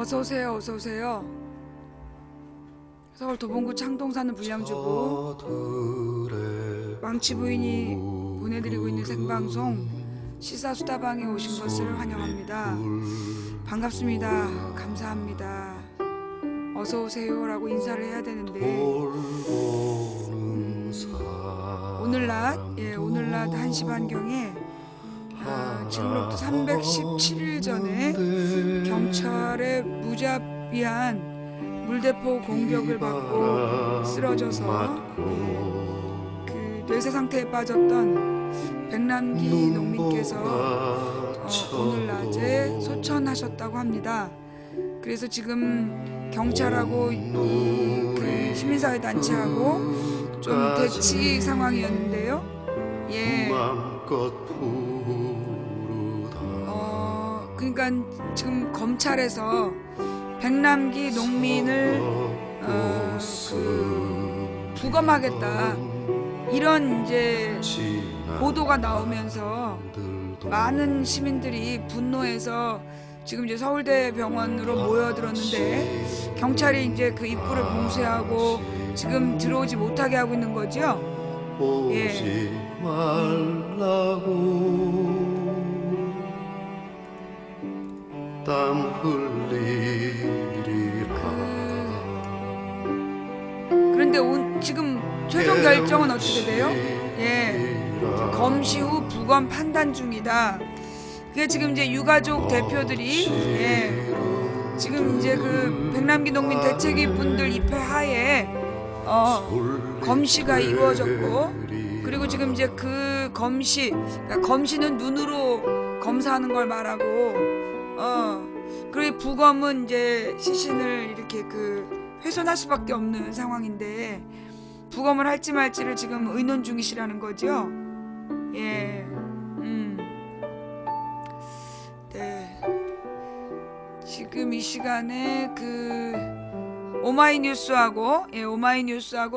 어서오세요. 어서오세요. 서울 도봉구 창동 사는 불량주부 망치 부인이 보내드리고 있는 생방송 시사수다방에 오신 것을 환영합니다. 반갑습니다. 감사합니다. 어서오세요 라고 인사를 해야 되는데 오늘 낮 1시 반경에 지금으로부터 317일 전에 경찰의 무자비한 물대포 공격을 받고 쓰러져서 그 뇌세 상태에 빠졌던 백남기 농민께서 오늘 낮에 소천하셨다고 합니다. 그래서 지금 경찰하고 그 시민사회 단체하고 좀 대치 상황이었는데요. 예. 그러니까 지금 검찰에서 백남기 농민을 부검하겠다 이런 이제 보도가 나오면서 많은 시민들이 분노해서 지금 이제 서울대 병원으로 모여들었는데 경찰이 이제 그 입구를 봉쇄하고 지금 들어오지 못하게 하고 있는 거죠. 예. 땀 흘리리라. 그런데 지금 최종 결정은 어떻게 돼요? 예, 검시 후 부검 판단 중이다. 그게 지금 이제 유가족 대표들이 지금 이제 그 백남기 농민 대책위 분들 입회 하에 검시가 이루어졌고, 그리고 지금 이제 그 그러니까 검시는 눈으로 검사하는 걸 말하고 그리고 부검은 이제 시신을 이렇게 훼손할 수밖에 없는 상황인데 부검을 할지 말지를 지금 의논 중이시라는 거죠. 예, 네. 지금 이 시간에 오마이뉴스하고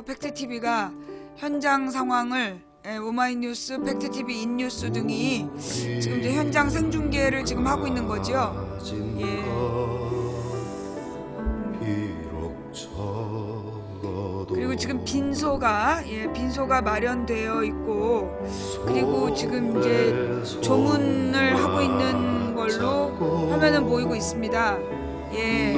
팩트TV가 현장 상황을 오마이뉴스, 팩트TV, 인뉴스 등이 지금 이제 현장 생중계를 지금 하고 있는 거죠. 예. 그리고 지금 빈소가 마련되어 있고, 그리고 지금 이제 조문을 하고 있는 걸로 화면은 보이고 있습니다. 예.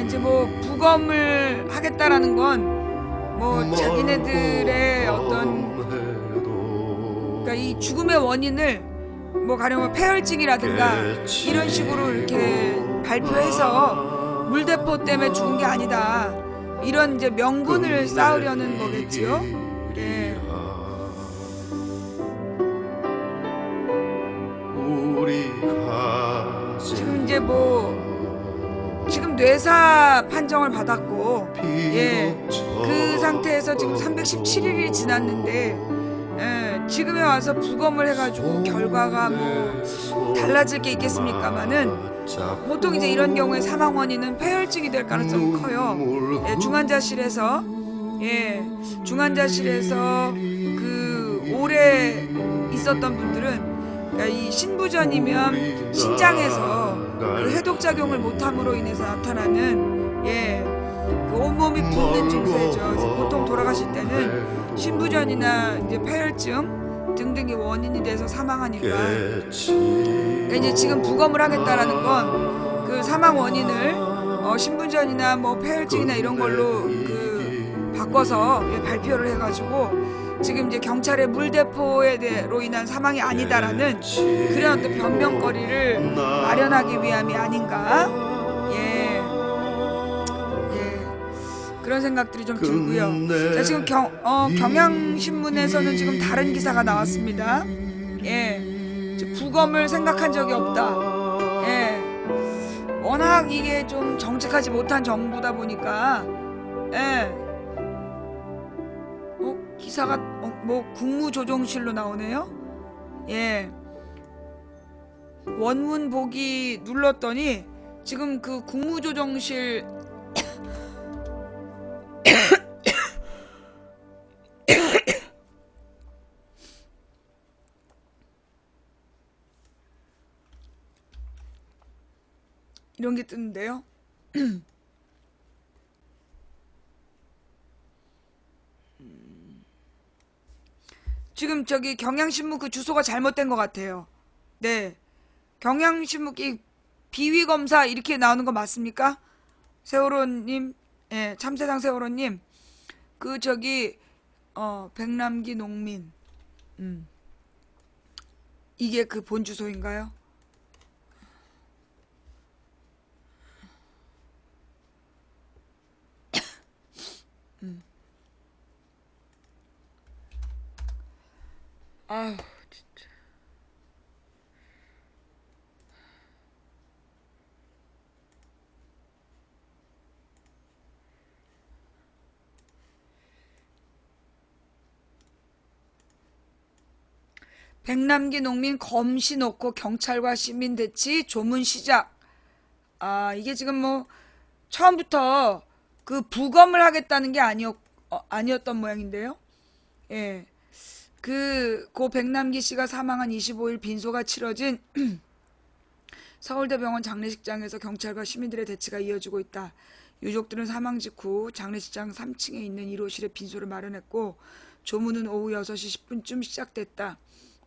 이제 뭐 부검을 하겠다라는 건 뭐 자기네들의 어떤 그러니까 이 죽음의 원인을 뭐 가령 폐혈증이라든가 이런 식으로 이렇게 발표해서 물대포 때문에 죽은 게 아니다, 이런 이제 명분을 쌓으려는 거겠지요. 예. 지금 이제 지금 뇌사 판정을 받았고, 그 상태에서 지금 317일이 지났는데, 지금에 와서 부검을 해가지고 결과가 뭐 달라질 게 있겠습니까마는 보통 이제 이런 경우에 사망 원인은 폐혈증이 될 가능성이 커요. 중환자실에서 그 오래 있었던 분들은, 그러니까 이 신부전이면 신장에서 그 해독작용을 못함으로 인해서 나타나는 그 온몸이 붓는 증세죠. 그래서 보통 돌아가실 때는 신부전이나 이제 폐혈증 등등이 원인이 돼서 사망하니까, 그러니까 이제 지금 부검을 하겠다라는 건 그 사망 원인을 신부전이나 뭐 폐혈증이나 이런 걸로 바꿔서 발표를 해가지고 지금 이제 경찰의 물대포로 인한 사망이 아니다라는 그런 어떤 변명거리를 마련하기 위함이 아닌가, 그런 생각들이 좀 들고요. 자, 지금 경향신문에서는 지금 다른 기사가 나왔습니다. 부검을 생각한 적이 없다. 워낙 이게 좀 정직하지 못한 정부다 보니까, 기사가 뭐 국무조정실로 나오네요. 원문 보기 눌렀더니 지금 그 국무조정실 이런 게 뜨는데요. 지금 저기 경향신문 그 주소가 잘못된 것 같아요. 네. 경향신문 이 비위검사 이렇게 나오는 거 맞습니까? 세월호님, 예, 참새당 세월호님, 그 저기 백남기 농민, 음, 이게 그 본 주소인가요? 아휴, 진짜. 백남기 농민 검시 놓고 경찰과 시민 대치 조문 시작. 아, 이게 지금 뭐 처음부터 그 부검을 하겠다는 게 아니었던 모양인데요. 예. 고 백남기 씨가 사망한 25일 빈소가 치러진 서울대병원 장례식장에서 경찰과 시민들의 대치가 이어지고 있다. 유족들은 사망 직후 장례식장 3층에 있는 1호실에 빈소를 마련했고 조문은 오후 6시 10분쯤 시작됐다.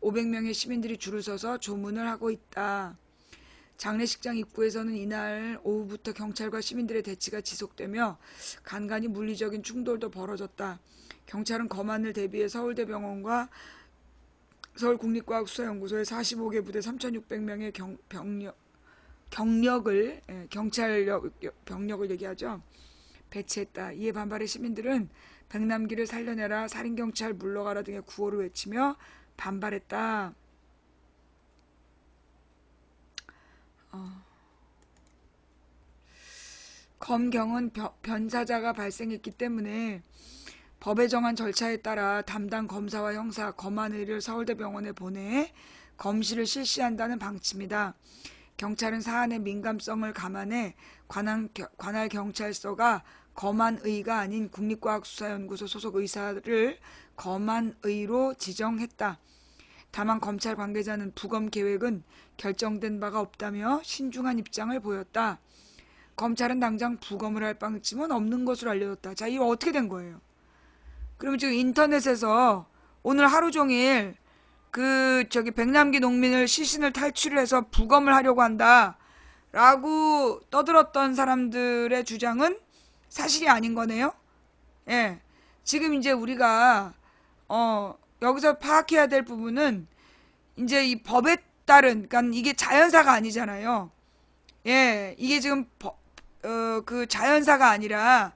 500명의 시민들이 줄을 서서 조문을 하고 있다. 장례식장 입구에서는 이날 오후부터 경찰과 시민들의 대치가 지속되며 간간히 물리적인 충돌도 벌어졌다. 경찰은 검안을 대비해 서울대병원과 서울국립과학수사연구소의 45개 부대 3,600명의 병력을 얘기하죠. 배치했다. 이에 반발해 시민들은 백남기를 살려내라, 살인경찰 물러가라 등의 구호를 외치며 반발했다. 검경은 변사자가 발생했기 때문에 법에 정한 절차에 따라 담당 검사와 형사, 검안의를 서울대병원에 보내 검시를 실시한다는 방침이다. 경찰은 사안의 민감성을 감안해 관할 경찰서가 검안의가 아닌 국립과학수사연구소 소속 의사를 검안의로 지정했다. 다만 검찰 관계자는 부검 계획은 결정된 바가 없다며 신중한 입장을 보였다. 검찰은 당장 부검을 할 방침은 없는 것으로 알려졌다. 자, 이거 어떻게 된 거예요? 그러면 지금 인터넷에서 오늘 하루 종일 백남기 농민을 시신을 탈취해서 부검을 하려고 한다 라고 떠들었던 사람들의 주장은 사실이 아닌 거네요. 예. 지금 이제 우리가 여기서 파악해야 될 부분은 이제 이 법에 따른, 그러니까 이게 자연사가 아니잖아요. 예. 이게 지금 그 자연사가 아니라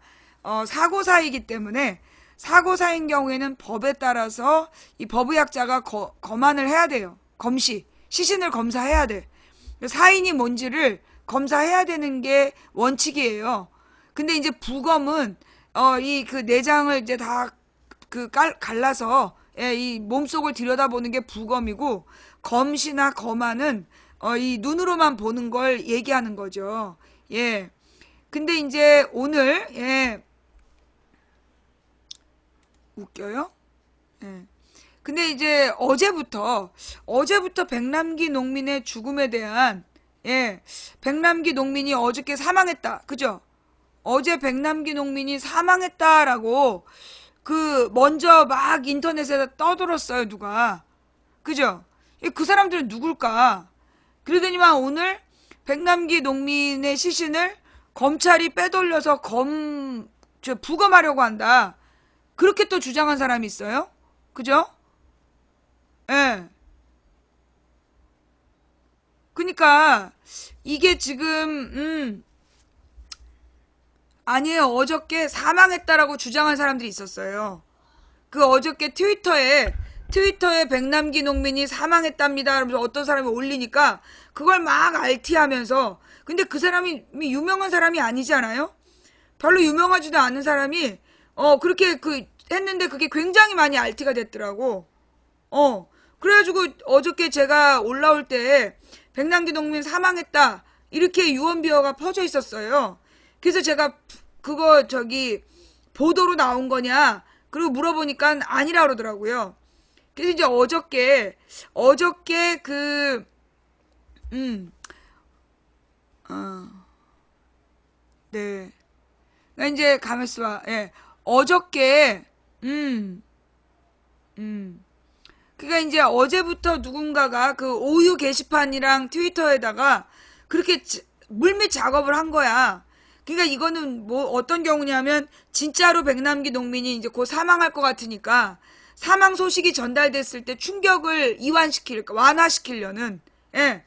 사고사이기 때문에 사고사인 경우에는 법에 따라서 이 법의학자가 검안을 해야 돼요. 시신을 검사해야 돼. 사인이 뭔지를 검사해야 되는 게 원칙이에요. 근데 이제 부검은 그 내장을 이제 다 갈라서 이 몸속을 들여다보는 게 부검이고, 검시나 검안은 이 눈으로만 보는 걸 얘기하는 거죠. 예. 근데 이제 오늘 웃겨요? 예. 근데 이제 어제부터 백남기 농민의 죽음에 대한, 백남기 농민이 어저께 사망했다. 그죠? 어제 백남기 농민이 사망했다라고 먼저 막 인터넷에다 떠들었어요, 누가. 그죠? 그 사람들은 누굴까? 그러더니만 오늘 백남기 농민의 시신을 검찰이 빼돌려서 부검하려고 한다. 그렇게 또 주장한 사람이 있어요. 그죠? 예. 그러니까 이게 지금 아니에요. 어저께 사망했다라고 주장한 사람들이 있었어요. 어저께 트위터에 백남기 농민이 사망했답니다. 그러면서 어떤 사람이 올리니까 그걸 막 RT하면서, 근데 그 사람이 유명한 사람이 아니잖아요. 별로 유명하지도 않은 사람이 그렇게 했는데 그게 굉장히 많이 RT가 됐더라고. 그래가지고 어저께 제가 올라올 때 백남기 농민 사망했다 이렇게 유언비어가 퍼져 있었어요. 그래서 제가 그거 보도로 나온 거냐 그리고 물어보니까 아니라 그러더라고요. 그래서 이제 어저께 네. 그러니까 이제 가만있어 봐. 예. 어저께 그러니까 이제 어제부터 누군가가 그 오유 게시판이랑 트위터에다가 그렇게 물밑 작업을 한 거야. 그러니까 이거는 뭐 어떤 경우냐면 진짜로 백남기 농민이 이제 곧 사망할 것 같으니까 사망 소식이 전달됐을 때 충격을 완화시키려는, 예.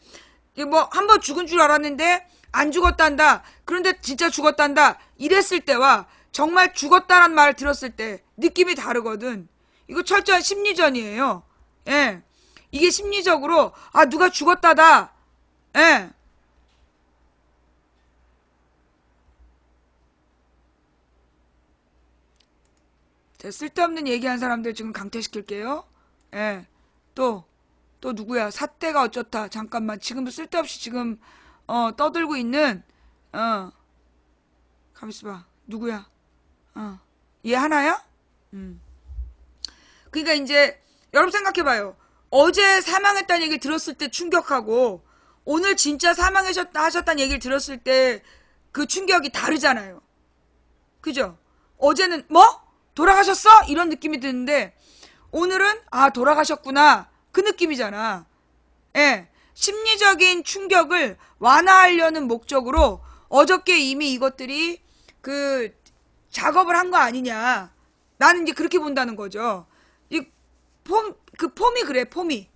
뭐 한 번 죽은 줄 알았는데 안 죽었단다. 그런데 진짜 죽었단다. 이랬을 때와 정말 죽었다란 말을 들었을 때 느낌이 다르거든. 이거 철저한 심리전이에요. 예. 이게 심리적으로 아 누가 죽었다다. 예. 쓸데없는 얘기한 사람들 지금 강퇴시킬게요. 예. 또 누구야? 사태가 어쩌다. 잠깐만. 지금도 쓸데없이 지금 떠들고 있는 가만 있어봐. 누구야? 얘 하나야? 그러니까 이제 여러분 생각해봐요. 어제 사망했다는 얘기를 들었을 때 충격하고 오늘 진짜 사망하셨다는 얘기를 들었을 때 그 충격이 다르잖아요. 그죠? 어제는 뭐? 돌아가셨어? 이런 느낌이 드는데 오늘은 아 돌아가셨구나 그 느낌이잖아. 예, 심리적인 충격을 완화하려는 목적으로 어저께 이미 이것들이 그 작업을 한 거 아니냐. 나는 이제 그렇게 본다는 거죠. 그 폼이 그래, 폼이.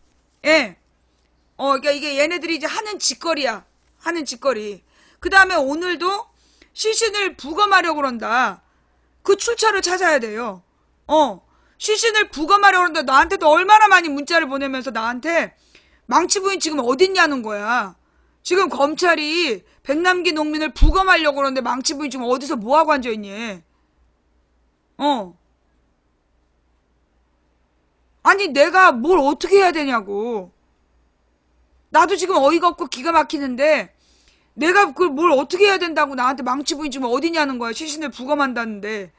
예. 그러니까 이게 얘네들이 이제 하는 짓거리야. 하는 짓거리. 그 다음에 오늘도 시신을 부검하려고 그런다. 그 출처를 찾아야 돼요. 시신을 부검하려고 그런다. 나한테도 얼마나 많이 문자를 보내면서 나한테 망치 부인 지금 어딨냐는 거야. 지금 검찰이 백남기 농민을 부검하려고 그러는데 망치 부인 지금 어디서 뭐하고 앉아있니? 아니 내가 뭘 어떻게 해야 되냐고. 나도 지금 어이가 없고 기가 막히는데 내가 그걸 뭘 어떻게 해야 된다고 나한테 망치 부인 지금 어디냐는 거야. 시신을 부검한다는데.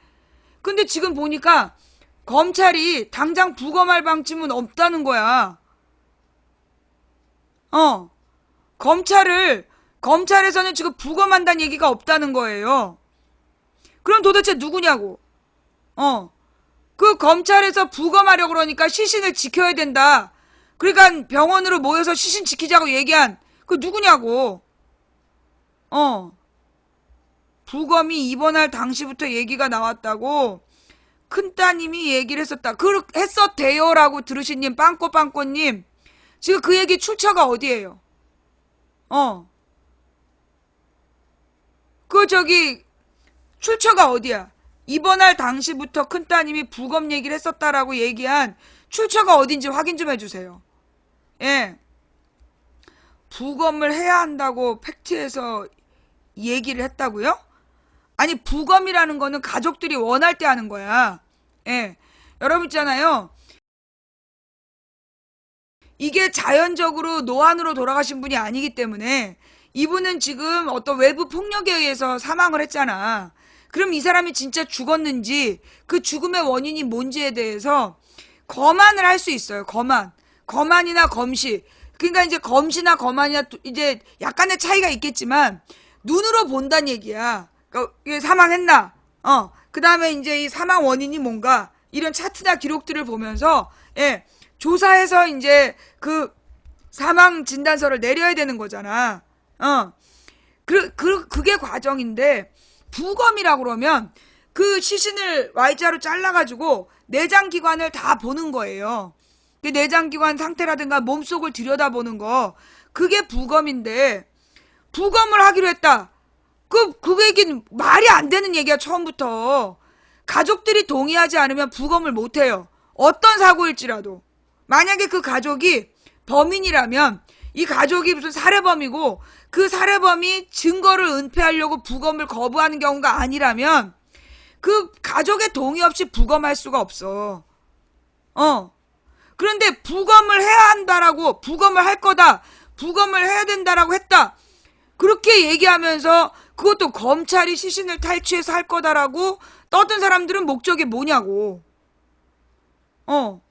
근데 지금 보니까 검찰이 당장 부검할 방침은 없다는 거야. 검찰에서는 지금 부검한다는 얘기가 없다는 거예요. 그럼 도대체 누구냐고. 그 검찰에서 부검하려고 그러니까 시신을 지켜야 된다. 그러니까 병원으로 모여서 시신 지키자고 얘기한 그 누구냐고. 부검이 입원할 당시부터 얘기가 나왔다고 큰따님이 얘기를 했었다. 했었대요라고 들으신님 빵꼬빵꼬님 지금 그 얘기 출처가 어디예요? 출처가 어디야? 입원할 당시부터 큰따님이 부검 얘기를 했었다라고 얘기한 출처가 어딘지 확인 좀 해주세요. 예. 부검을 해야 한다고 팩트에서 얘기를 했다고요? 아니 부검이라는 거는 가족들이 원할 때 하는 거야. 예. 여러분 있잖아요. 이게 자연적으로 노안으로 돌아가신 분이 아니기 때문에 이분은 지금 어떤 외부 폭력에 의해서 사망을 했잖아. 그럼 이 사람이 진짜 죽었는지 그 죽음의 원인이 뭔지에 대해서 검안을 할 수 있어요. 검안이나 검시. 그러니까 이제 검시나 검안이나 이제 약간의 차이가 있겠지만 눈으로 본다는 얘기야. 그러니까 이게 사망했나? 그 다음에 이제 이 사망 원인이 뭔가 이런 차트나 기록들을 보면서 예, 조사해서 이제 그 사망 진단서를 내려야 되는 거잖아. 그게 과정인데 부검이라고 그러면 그 시신을 Y자로 잘라가지고 내장기관을 다 보는 거예요. 그 내장기관 상태라든가 몸속을 들여다보는 거 그게 부검인데 부검을 하기로 했다. 그 얘기는 말이 안 되는 얘기야. 처음부터 가족들이 동의하지 않으면 부검을 못해요. 어떤 사고일지라도. 만약에 그 가족이 범인이라면 이 가족이 무슨 살해범이고 그 살해범이 증거를 은폐하려고 부검을 거부하는 경우가 아니라면 그 가족의 동의 없이 부검할 수가 없어. 그런데 부검을 해야 한다라고 부검을 할 거다. 부검을 해야 된다라고 했다. 그렇게 얘기하면서 그것도 검찰이 시신을 탈취해서 할 거다라고 떠든 사람들은 목적이 뭐냐고. 그러니까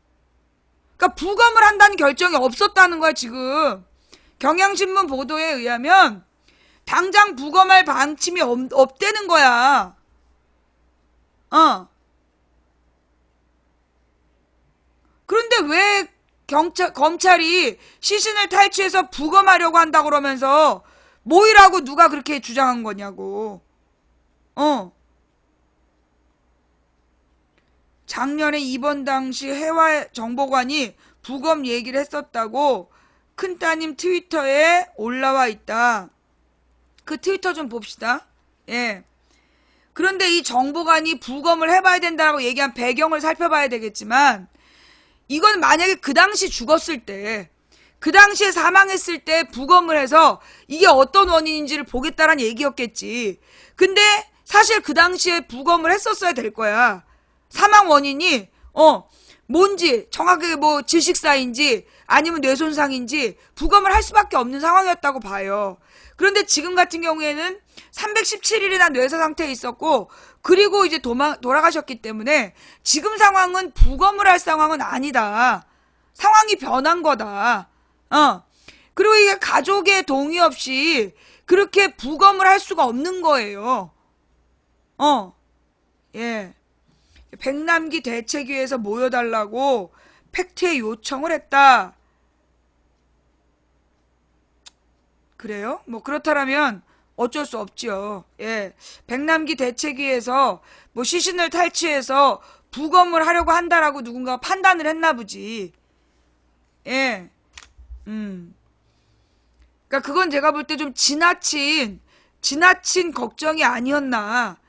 부검을 한다는 결정이 없었다는 거야 지금. 경향신문 보도에 의하면 당장 부검할 방침이 없다는 거야. 그런데 왜 검찰이 시신을 탈취해서 부검하려고 한다고 그러면서 모이라고 누가 그렇게 주장한 거냐고. 작년에 입원 당시 해와 정보관이 부검 얘기를 했었다고 큰따님 트위터에 올라와 있다. 그 트위터 좀 봅시다. 예. 그런데 이 정보관이 부검을 해봐야 된다고 얘기한 배경을 살펴봐야 되겠지만, 이건 만약에 그 당시 죽었을 때, 그 당시에 사망했을 때 부검을 해서 이게 어떤 원인인지를 보겠다란 얘기였겠지. 근데 사실 그 당시에 부검을 했었어야 될 거야. 사망 원인이 뭔지 정확하게 뭐 질식사인지 아니면 뇌손상인지 부검을 할 수밖에 없는 상황이었다고 봐요. 그런데 지금 같은 경우에는 317일이나 뇌사 상태에 있었고, 그리고 이제 돌아가셨기 때문에 지금 상황은 부검을 할 상황은 아니다. 상황이 변한 거다. 그리고 이게 가족의 동의 없이 그렇게 부검을 할 수가 없는 거예요. 예. 백남기 대책위에서 모여달라고 팩트에 요청을 했다. 그래요? 뭐 그렇다면 어쩔 수 없지요. 예. 백남기 대책위에서 뭐 시신을 탈취해서 부검을 하려고 한다라고 누군가 판단을 했나 보지. 예. 그러니까 그건 제가 볼 때 좀 지나친 걱정이 아니었나.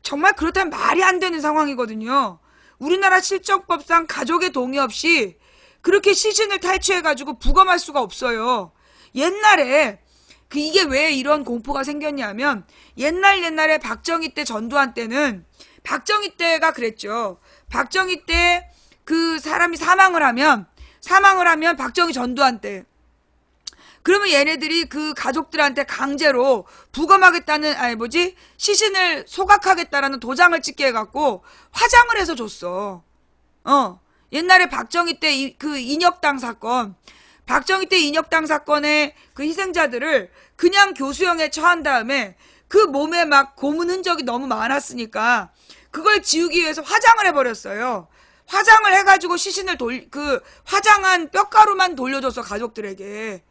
정말 그렇다면 말이 안 되는 상황이거든요. 우리나라 실정법상 가족의 동의 없이 그렇게 시신을 탈취해가지고 부검할 수가 없어요. 옛날에 이게 왜 이런 공포가 생겼냐면, 옛날에 박정희 때 전두환 때는 박정희 때가 그랬죠. 박정희 때 그 사람이 사망을 하면 박정희 전두환 때, 그러면 얘네들이 그 가족들한테 강제로 부검하겠다는, 시신을 소각하겠다라는 도장을 찍게 해갖고 화장을 해서 줬어. 옛날에 박정희 때 그 인혁당 사건, 박정희 때 인혁당 사건의 그 희생자들을 그냥 교수형에 처한 다음에 그 몸에 막 고문 흔적이 너무 많았으니까 그걸 지우기 위해서 화장을 해버렸어요. 화장을 해가지고 시신을 화장한 뼈가루만 돌려줘서 가족들에게.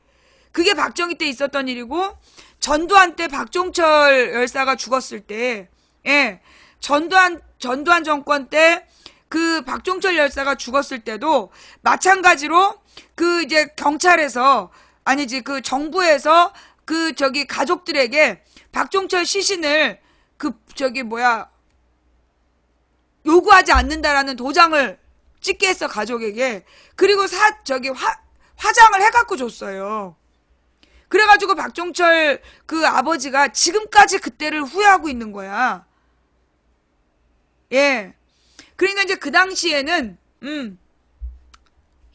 그게 박정희 때 있었던 일이고, 전두환 때 박종철 열사가 죽었을 때, 예, 전두환 정권 때 그 박종철 열사가 죽었을 때도 마찬가지로 그 이제 경찰에서, 아니지, 그 정부에서 가족들에게 박종철 시신을 요구하지 않는다라는 도장을 찍게 했어, 가족에게. 그리고 화장을 해갖고 줬어요. 그래가지고 박종철 그 아버지가 지금까지 그때를 후회하고 있는 거야. 예. 그러니까 이제 그 당시에는,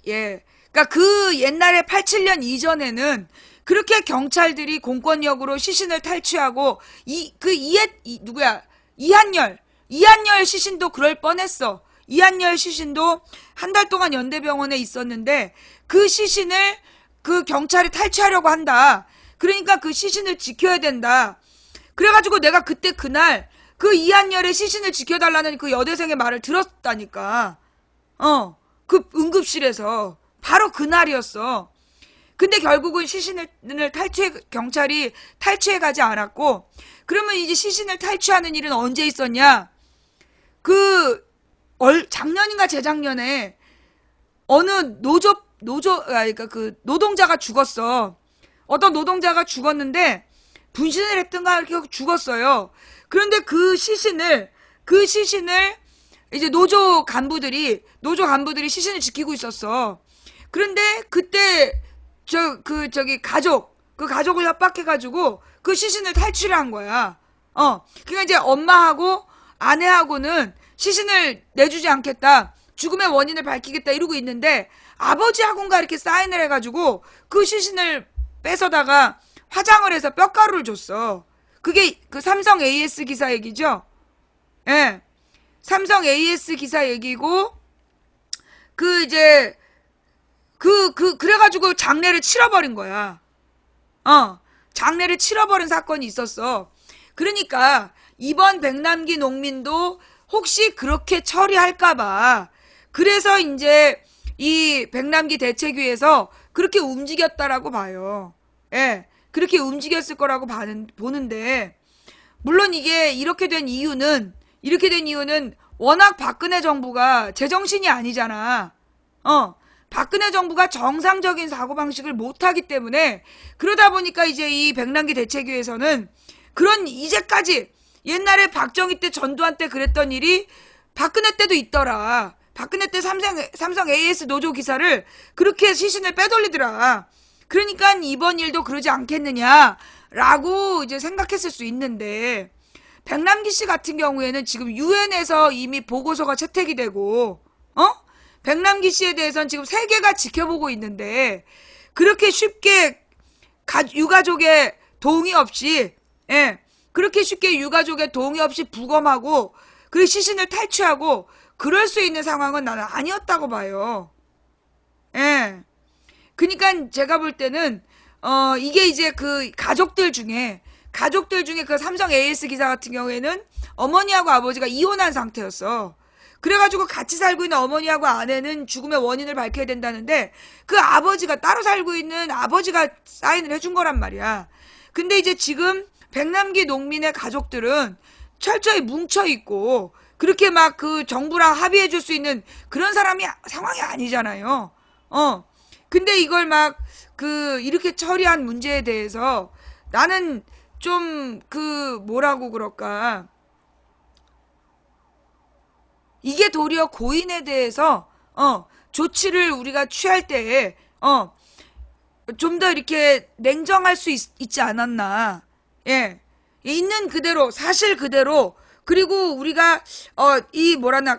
예. 그러니까 그 옛날에 87년 이전에는 그렇게 경찰들이 공권력으로 시신을 탈취하고, 이한열 시신도 그럴 뻔했어. 이한열 시신도 한 달 동안 연대병원에 있었는데, 그 시신을 그 경찰이 탈취하려고 한다. 그러니까 그 시신을 지켜야 된다. 그래가지고 내가 그날 그 이한열의 시신을 지켜달라는 그 여대생의 말을 들었다니까. 그 응급실에서 바로 그날이었어. 근데 결국은 시신을 경찰이 탈취해가지 않았고, 그러면 이제 시신을 탈취하는 일은 언제 있었냐? 작년인가 재작년에 어느 그러니까 그 노동자가 죽었어. 어떤 노동자가 죽었는데 분신을 했던가 이렇게 죽었어요. 그런데 그 시신을 이제 노조 간부들이 시신을 지키고 있었어. 그런데 그때 가족을 협박해가지고 그 시신을 탈취를 한 거야. 그러니까 이제 엄마하고 아내하고는 시신을 내주지 않겠다, 죽음의 원인을 밝히겠다 이러고 있는데, 아버지하고인가 이렇게 사인을 해가지고 그 시신을 뺏어다가 화장을 해서 뼈가루를 줬어. 그게 그 삼성 AS 기사 얘기죠. 예. 삼성 AS 기사 얘기고, 그래가지고 장례를 치러버린 거야. 장례를 치러버린 사건이 있었어. 그러니까 이번 백남기 농민도 혹시 그렇게 처리할까봐 그래서 이제 이 백남기 대책위에서 그렇게 움직였다라고 봐요. 예, 그렇게 움직였을 거라고 보는데 물론 이게 이렇게 된 이유는 워낙 박근혜 정부가 제정신이 아니잖아. 박근혜 정부가 정상적인 사고방식을 못하기 때문에 그러다 보니까 이제 이 백남기 대책위에서는 그런 이제까지 옛날에 박정희 때 전두환 때 그랬던 일이 박근혜 때도 있더라. 박근혜 때 삼성 AS 노조 기사를 그렇게 시신을 빼돌리더라. 그러니까 이번 일도 그러지 않겠느냐라고 이제 생각했을 수 있는데 백남기 씨 같은 경우에는 지금 유엔에서 이미 보고서가 채택이 되고 백남기 씨에 대해서는 지금 세계가 지켜보고 있는데 그렇게 쉽게 유가족의 동의 없이 그렇게 쉽게 유가족의 동의 없이 부검하고 그 시신을 탈취하고 그럴 수 있는 상황은 나는 아니었다고 봐요. 그러니까 제가 볼 때는 이게 이제 그 가족들 중에 그 삼성 AS 기사 같은 경우에는 어머니하고 아버지가 이혼한 상태였어. 그래가지고 같이 살고 있는 어머니하고 아내는 죽음의 원인을 밝혀야 된다는데 그 아버지가 따로 살고 있는 아버지가 사인을 해준 거란 말이야. 근데 이제 지금 백남기 농민의 가족들은 철저히 뭉쳐있고 그렇게 막 그 정부랑 합의해 줄 수 있는 그런 상황이 아니잖아요. 근데 이걸 막 이렇게 처리한 문제에 대해서 나는 좀 뭐라고 그럴까. 이게 도리어 고인에 대해서, 조치를 우리가 취할 때에, 좀 더 이렇게 냉정할 수 있지 않았나. 예. 있는 그대로, 사실 그대로, 그리고 우리가,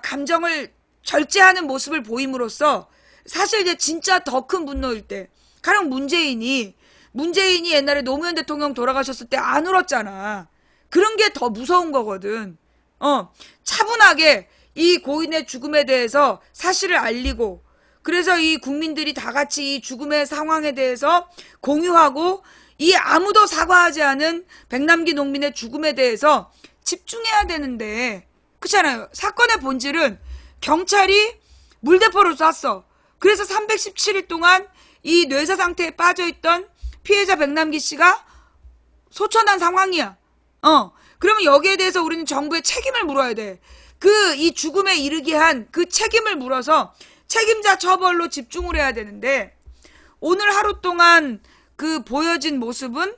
감정을 절제하는 모습을 보임으로써, 사실 이제 진짜 더 큰 분노일 때, 가령 문재인이 옛날에 노무현 대통령 돌아가셨을 때 안 울었잖아. 그런 게 더 무서운 거거든. 차분하게 이 고인의 죽음에 대해서 사실을 알리고, 그래서 이 국민들이 다 같이 이 죽음의 상황에 대해서 공유하고, 이 아무도 사과하지 않은 백남기 농민의 죽음에 대해서 집중해야 되는데, 그렇잖아요. 사건의 본질은 경찰이 물대포를 쐈어. 그래서 317일 동안 이 뇌사 상태에 빠져있던 피해자 백남기 씨가 소천한 상황이야. 그러면 여기에 대해서 우리는 정부에 책임을 물어야 돼. 이 죽음에 이르게 한 그 책임을 물어서 책임자 처벌로 집중을 해야 되는데, 오늘 하루 동안 보여진 모습은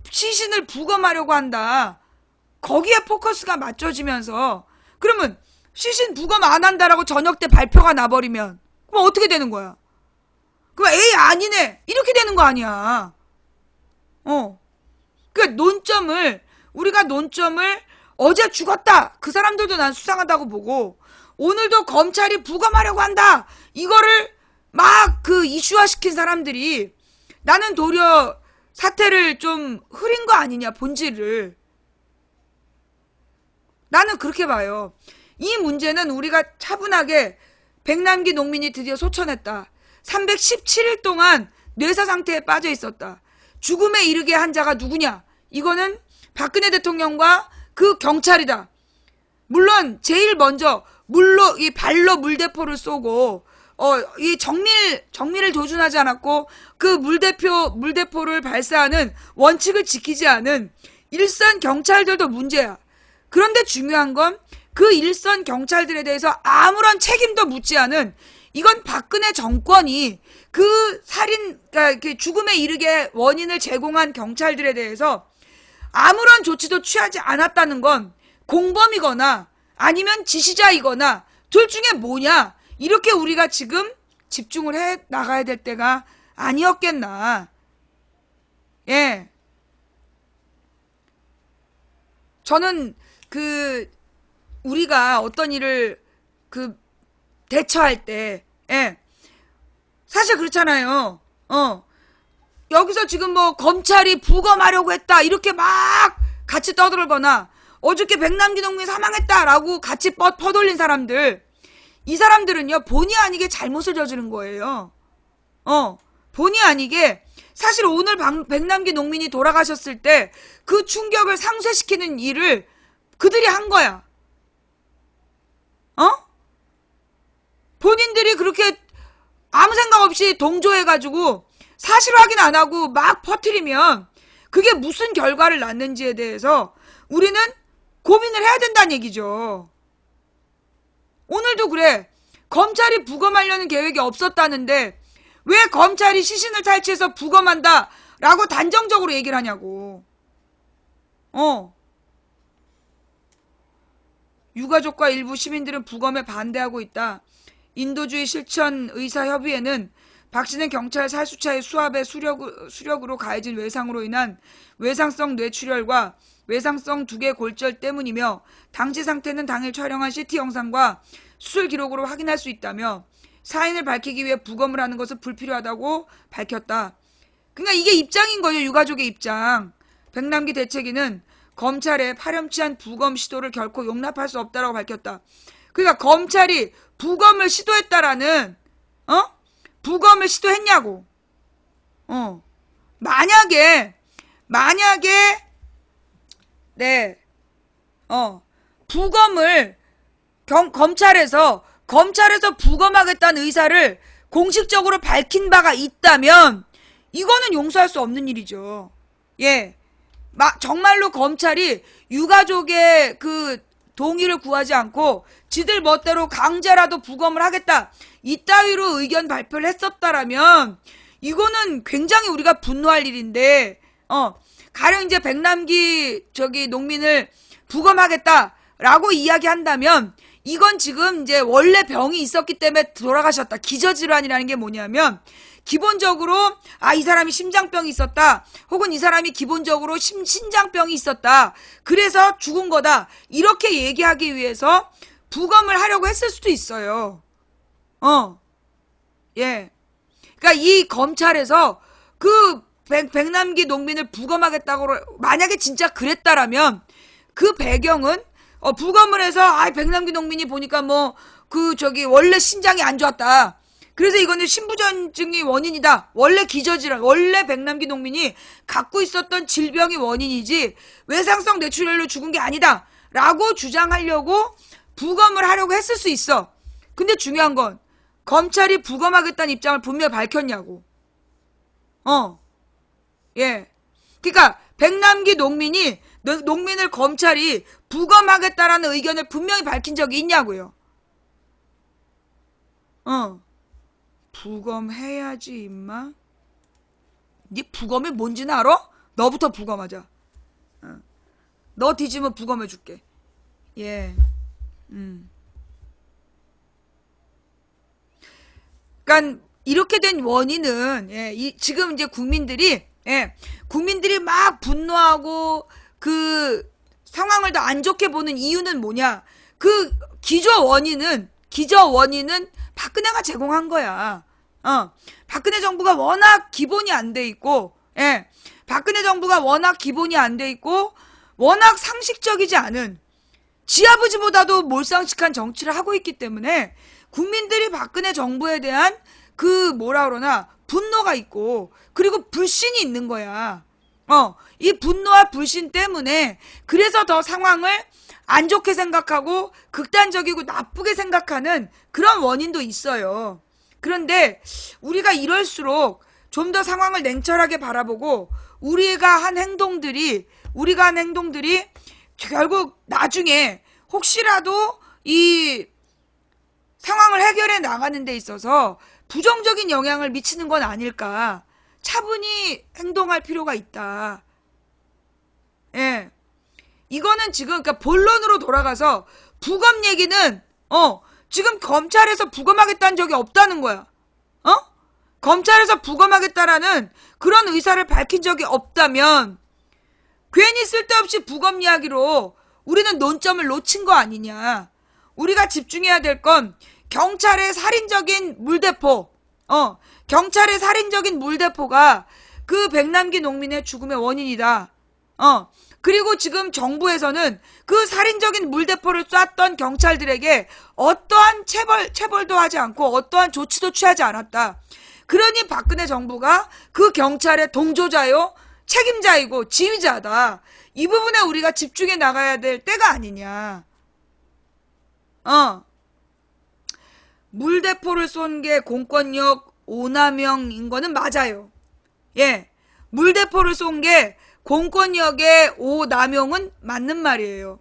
시신을 부검하려고 한다. 거기에 포커스가 맞춰지면서, 그러면 시신 부검 안 한다라고 저녁 때 발표가 나버리면, 그럼 어떻게 되는 거야? 그럼 에이, 아니네. 이렇게 되는 거 아니야. 그러니까 우리가 논점을 어제 죽었다. 그 사람들도 난 수상하다고 보고, 오늘도 검찰이 부검하려고 한다. 이거를 막 이슈화시킨 사람들이 나는 도리어 사태를 좀 흐린 거 아니냐, 본질을. 나는 그렇게 봐요. 이 문제는 우리가 차분하게 백남기 농민이 드디어 소천했다. 317일 동안 뇌사 상태에 빠져 있었다. 죽음에 이르게 한 자가 누구냐? 이거는 박근혜 대통령과 그 경찰이다. 물론 제일 먼저 이 발로 물대포를 쏘고 이 정밀을 조준하지 않았고 그 물대포를 발사하는 원칙을 지키지 않은 일선 경찰들도 문제야. 그런데 중요한 건 그 일선 경찰들에 대해서 아무런 책임도 묻지 않은, 이건 박근혜 정권이 그러니까 죽음에 이르게 원인을 제공한 경찰들에 대해서 아무런 조치도 취하지 않았다는 건 공범이거나 아니면 지시자이거나 둘 중에 뭐냐, 이렇게 우리가 지금 집중을 해 나가야 될 때가 아니었겠나. 예. 저는 우리가 어떤 일을 대처할 때, 사실 그렇잖아요. 여기서 지금 뭐 검찰이 부검하려고 했다 이렇게 막 같이 떠들거나, 어저께 백남기 농민 사망했다라고 같이 퍼돌린 사람들, 이 사람들은요 본의 아니게 잘못을 저지른 거예요. 본의 아니게 사실 오늘 백남기 농민이 돌아가셨을 때 그 충격을 상쇄시키는 일을 그들이 한 거야. 본인들이 그렇게 아무 생각 없이 동조해가지고 사실 확인 안 하고 막 퍼뜨리면 그게 무슨 결과를 낳는지에 대해서 우리는 고민을 해야 된다는 얘기죠. 오늘도 그래. 검찰이 부검하려는 계획이 없었다는데 왜 검찰이 시신을 탈취해서 부검한다 라고 단정적으로 얘기를 하냐고. 유가족과 일부 시민들은 부검에 반대하고 있다. 인도주의 실천 의사협의회는 박씨는 경찰 살수차의 수압의 수력으로 가해진 외상으로 인한 외상성 뇌출혈과 외상성 두개 골절 때문이며 당시 상태는 당일 촬영한 CT 영상과 수술 기록으로 확인할 수 있다며 사인을 밝히기 위해 부검을 하는 것은 불필요하다고 밝혔다. 그러니까 이게 입장인 거예요. 유가족의 입장. 백남기 대책위는 검찰의 파렴치한 부검 시도를 결코 용납할 수 없다라고 밝혔다. 그러니까 검찰이 부검을 시도했다라는 부검을 시도했냐고. 만약에 네. 부검을 검찰에서 부검하겠다는 의사를 공식적으로 밝힌 바가 있다면 이거는 용서할 수 없는 일이죠. 예. 정말로 검찰이 유가족의 그 동의를 구하지 않고 지들 멋대로 강제라도 부검을 하겠다. 이따위로 의견 발표를 했었다라면 이거는 굉장히 우리가 분노할 일인데 가령 이제 백남기 농민을 부검하겠다라고 이야기한다면 이건 지금 이제 원래 병이 있었기 때문에 돌아가셨다. 기저질환이라는 게 뭐냐면 기본적으로 이 사람이 심장병이 있었다. 혹은 이 사람이 기본적으로 신장병이 있었다. 그래서 죽은 거다. 이렇게 얘기하기 위해서 부검을 하려고 했을 수도 있어요. 예. 그러니까 이 검찰에서 그 백남기 농민을 부검하겠다고 만약에 진짜 그랬다라면 그 배경은 부검을 해서 백남기 농민이 보니까 원래 신장이 안 좋았다. 그래서 이거는 신부전증이 원인이다. 원래 기저질환, 원래 백남기 농민이 갖고 있었던 질병이 원인이지 외상성 뇌출혈로 죽은 게 아니다. 라고 주장하려고 부검을 하려고 했을 수 있어. 근데 중요한 건 검찰이 부검하겠다는 입장을 분명히 밝혔냐고. 예. 그러니까 백남기 농민을 검찰이 부검하겠다라는 의견을 분명히 밝힌 적이 있냐고요. 부검해야지 임마. 네 부검이 뭔지는 알아? 너부터 부검하자. 너 뒤지면 부검해줄게. 예. 그러니까 이렇게 된 원인은 지금 이제 국민들이 막 분노하고 그 상황을 더 안 좋게 보는 이유는 뭐냐? 그 기저 원인은 박근혜가 제공한 거야. 박근혜 정부가 워낙 기본이 안 돼 있고, 박근혜 정부가 워낙 기본이 안 돼 있고, 워낙 상식적이지 않은, 지 아버지보다도 몰상식한 정치를 하고 있기 때문에, 국민들이 박근혜 정부에 대한 분노가 있고, 그리고 불신이 있는 거야. 이 분노와 불신 때문에, 그래서 더 상황을 안 좋게 생각하고, 극단적이고 나쁘게 생각하는 그런 원인도 있어요. 그런데 우리가 이럴수록 좀 더 상황을 냉철하게 바라보고 우리가 한 행동들이 결국 나중에 혹시라도 이 상황을 해결해 나가는 데 있어서 부정적인 영향을 미치는 건 아닐까. 차분히 행동할 필요가 있다. 예. 이거는 지금 그러니까 본론으로 돌아가서 부검 얘기는 지금 검찰에서 부검하겠다는 적이 없다는 거야. 검찰에서 부검하겠다라는 그런 의사를 밝힌 적이 없다면 괜히 쓸데없이 부검 이야기로 우리는 논점을 놓친 거 아니냐. 우리가 집중해야 될 건 경찰의 살인적인 물대포. 경찰의 살인적인 물대포가 그 백남기 농민의 죽음의 원인이다. 그리고 지금 정부에서는 그 살인적인 물대포를 쐈던 경찰들에게 어떠한 체벌도 하지 않고 어떠한 조치도 취하지 않았다. 그러니 박근혜 정부가 그 경찰의 동조자요, 책임자이고 지휘자다. 이 부분에 우리가 집중해 나가야 될 때가 아니냐. 물대포를 쏜 게 공권력 오남용인 거는 맞아요. 예. 물대포를 쏜 게 공권력의 오남용은 맞는 말이에요.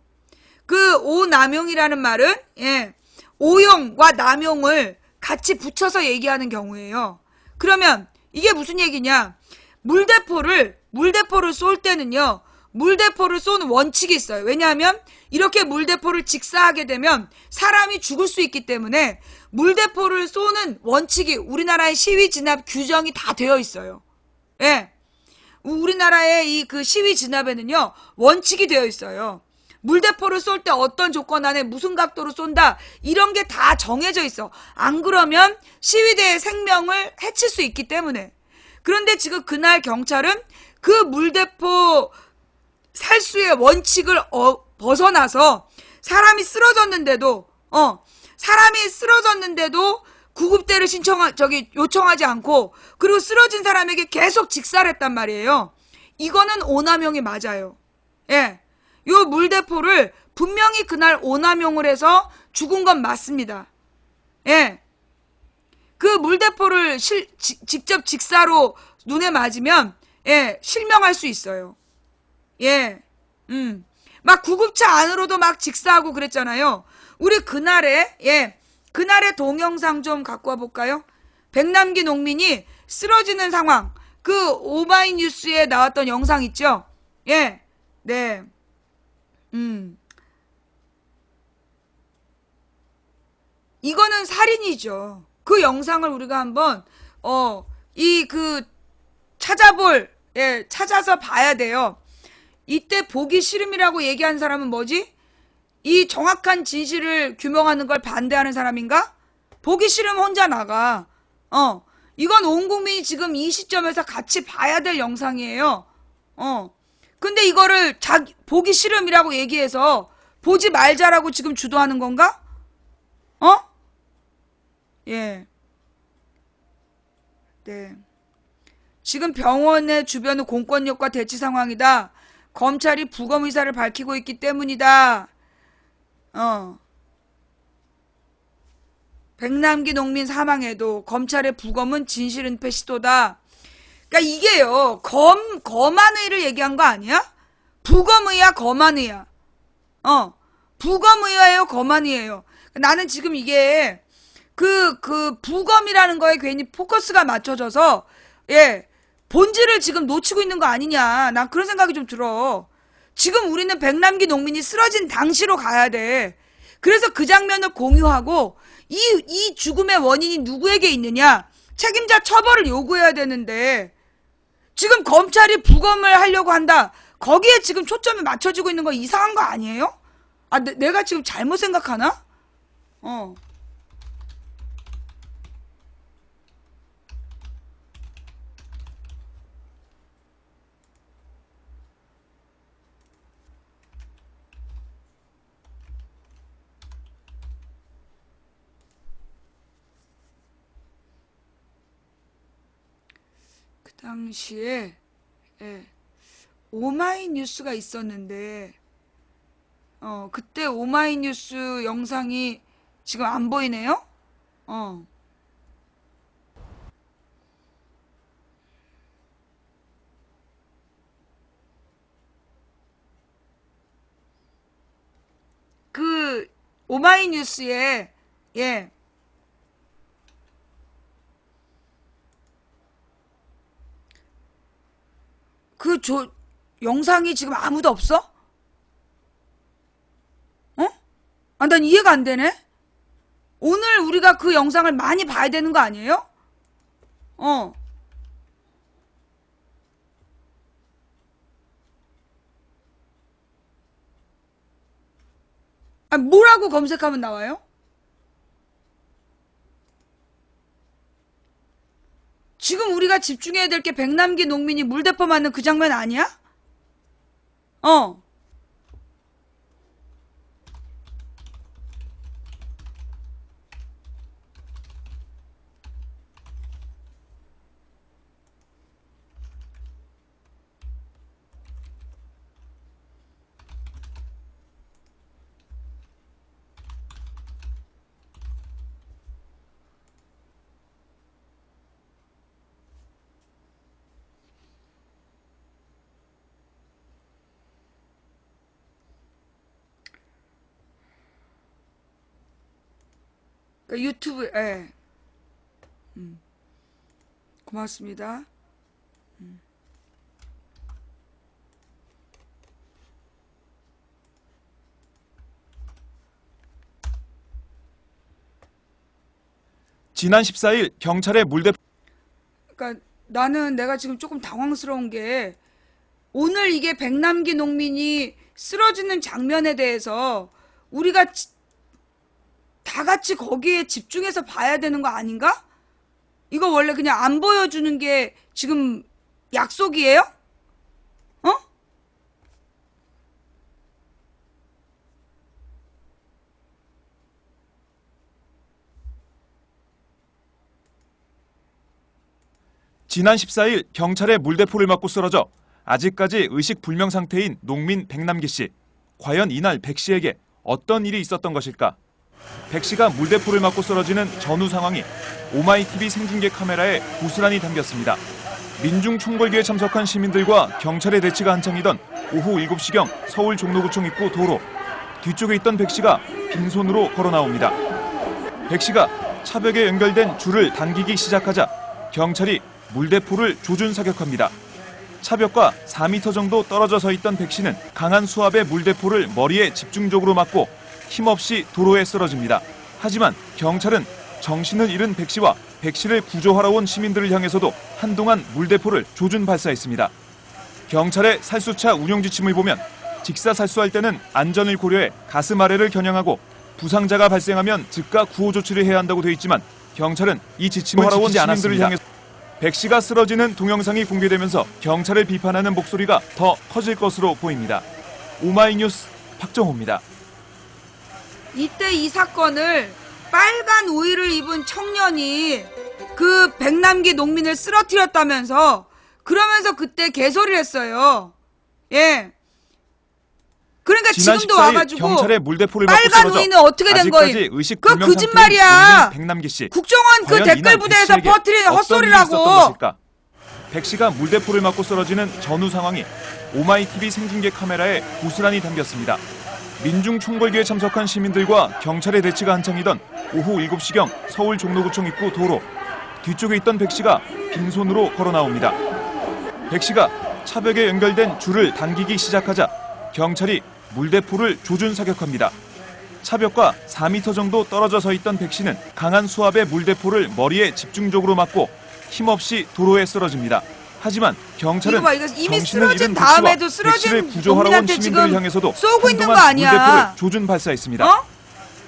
그 오남용이라는 말은, 예, 오용과 남용을 같이 붙여서 얘기하는 경우예요. 그러면 이게 무슨 얘기냐? 물대포를 쏠 때는요, 물대포를 쏘는 원칙이 있어요. 왜냐하면 이렇게 물대포를 직사하게 되면 사람이 죽을 수 있기 때문에 물대포를 쏘는 원칙이 우리나라의 시위 진압 규정이 다 되어 있어요. 예. 우리나라의 이 그 시위 진압에는요, 원칙이 되어 있어요. 물대포를 쏠 때 어떤 조건 안에 무슨 각도로 쏜다, 이런 게 다 정해져 있어. 안 그러면 시위대의 생명을 해칠 수 있기 때문에. 그런데 지금 그날 경찰은 그 물대포 살수의 원칙을 벗어나서 사람이 쓰러졌는데도 구급대를 요청하지 않고, 그리고 쓰러진 사람에게 계속 직살했단 말이에요. 이거는 오남용이 맞아요. 예. 요 물대포를 분명히 그날 오남용을 해서 죽은 건 맞습니다. 예. 그 물대포를 직접 직사로 눈에 맞으면, 예, 실명할 수 있어요. 예. 막 구급차 안으로도 막 직사하고 그랬잖아요. 우리 그날의 동영상 좀 갖고 와 볼까요? 백남기 농민이 쓰러지는 상황, 그 오마이뉴스에 나왔던 영상 있죠? 예. 네. 이거는 살인이죠. 그 영상을 우리가 한번 찾아서 봐야 돼요. 이때 보기 싫음이라고 얘기한 사람은 뭐지? 이 정확한 진실을 규명하는 걸 반대하는 사람인가? 보기 싫으면 혼자 나가. 이건 온 국민이 지금 이 시점에서 같이 봐야 될 영상이에요. 근데 이거를 보기 싫음이라고 얘기해서 보지 말자라고 지금 주도하는 건가? 예. 네. 지금 병원의 주변은 공권력과 대치 상황이다. 검찰이 부검 의사를 밝히고 있기 때문이다. 백남기 농민 사망에도 검찰의 부검은 진실은폐 시도다. 그러니까 이게요, 검안의를 얘기한 거 아니야? 부검의야, 검안의야. 부검의예요, 검안의예요. 나는 지금 이게 그 부검이라는 거에 괜히 포커스가 맞춰져서, 예, 본질을 지금 놓치고 있는 거 아니냐. 난 그런 생각이 좀 들어. 지금 우리는 백남기 농민이 쓰러진 당시로 가야 돼. 그래서 그 장면을 공유하고, 이 죽음의 원인이 누구에게 있느냐, 책임자 처벌을 요구해야 되는데, 지금 검찰이 부검을 하려고 한다. 거기에 지금 초점이 맞춰지고 있는 거 이상한 거 아니에요? 내가 지금 잘못 생각하나? 그 당시에, 예, 오마이뉴스가 있었는데, 그때 오마이뉴스 영상이 지금 안 보이네요? 그 오마이뉴스에, 예, 영상이 지금 아무도 없어? 난 이해가 안 되네? 오늘 우리가 그 영상을 많이 봐야 되는 거 아니에요? 뭐라고 검색하면 나와요? 지금 우리가 집중해야 될 게 백남기 농민이 물대포 맞는 그 장면 아니야? 그러니까 유튜브, 예. 고맙습니다. 지난 14일 경찰의 물대포 그러니까 나는 내가 지금 조금 당황스러운 게 오늘 이게 백남기 농민이 쓰러지는 장면에 대해서 우리가 다 같이 거기에 집중해서 봐야 되는 거 아닌가? 이거 원래 그냥 안 보여주는 게 지금 약속이에요? 어? 지난 14일 경찰의 물대포를 맞고 쓰러져 아직까지 의식 불명 상태인 농민 백남기 씨. 과연 이날 백 씨에게 어떤 일이 있었던 것일까? 백 씨가 물대포를 맞고 쓰러지는 전후 상황이 오마이TV 생중계 카메라에 고스란히 담겼습니다. 민중 총궐기에 참석한 시민들과 경찰의 대치가 한창이던 오후 7시경 서울 종로구청 입구 도로. 뒤쪽에 있던 백 씨가 빈손으로 걸어 나옵니다. 백 씨가 차벽에 연결된 줄을 당기기 시작하자 경찰이 물대포를 조준 사격합니다. 차벽과 4m 정도 떨어져 서 있던 백 씨는 강한 수압의 물대포를 머리에 집중적으로 맞고 힘없이 도로에 쓰러집니다. 하지만 경찰은 정신을 잃은 백 씨와 백 씨를 구조하러 온 시민들을 향해서도 한동안 물대포를 조준 발사했습니다. 경찰의 살수차 운영 지침을 보면 직사살수할 때는 안전을 고려해 가슴 아래를 겨냥하고 부상자가 발생하면 즉각 구호 조치를 해야 한다고 돼 있지만 경찰은 이 지침을 지키지 않았습니다. 향해 백 씨가 쓰러지는 동영상이 공개되면서 경찰을 비판하는 목소리가 더 커질 것으로 보입니다. 오마이뉴스 박정호입니다. 이때 이 사건을 빨간 우의를 입은 청년이 그 백남기 농민을 쓰러뜨렸다면서 그러면서 그때 개소리를 했어요. 예. 그러니까 지금도 와가지고 경찰의 물대포를 빨간 우의는 어떻게 된 거임? 그거 거짓말이야. 백남기 씨. 국정원 그 댓글 부대에서 퍼뜨리는 헛소리라고. 백 씨가 물대포를 맞고 쓰러지는 전후 상황이 오마이TV 생중계 카메라에 고스란히 담겼습니다. 민중 총궐기에 참석한 시민들과 경찰의 대치가 한창이던 오후 7시경 서울 종로구청 입구 도로. 뒤쪽에 있던 백 씨가 빈손으로 걸어 나옵니다. 백 씨가 차벽에 연결된 줄을 당기기 시작하자 경찰이 물대포를 조준 사격합니다. 차벽과 4m 정도 떨어져 서 있던 백 씨는 강한 수압의 물대포를 머리에 집중적으로 맞고 힘없이 도로에 쓰러집니다. 하지만 경찰은 이미 정신을 잃은 쓰러진 다음에도 쓰러진 구조하러 온 농민한테 시민들을 지금 향해서도 쏘고 있는 거 한동안 아니야. 물대포를 조준 발사했습니다. 어?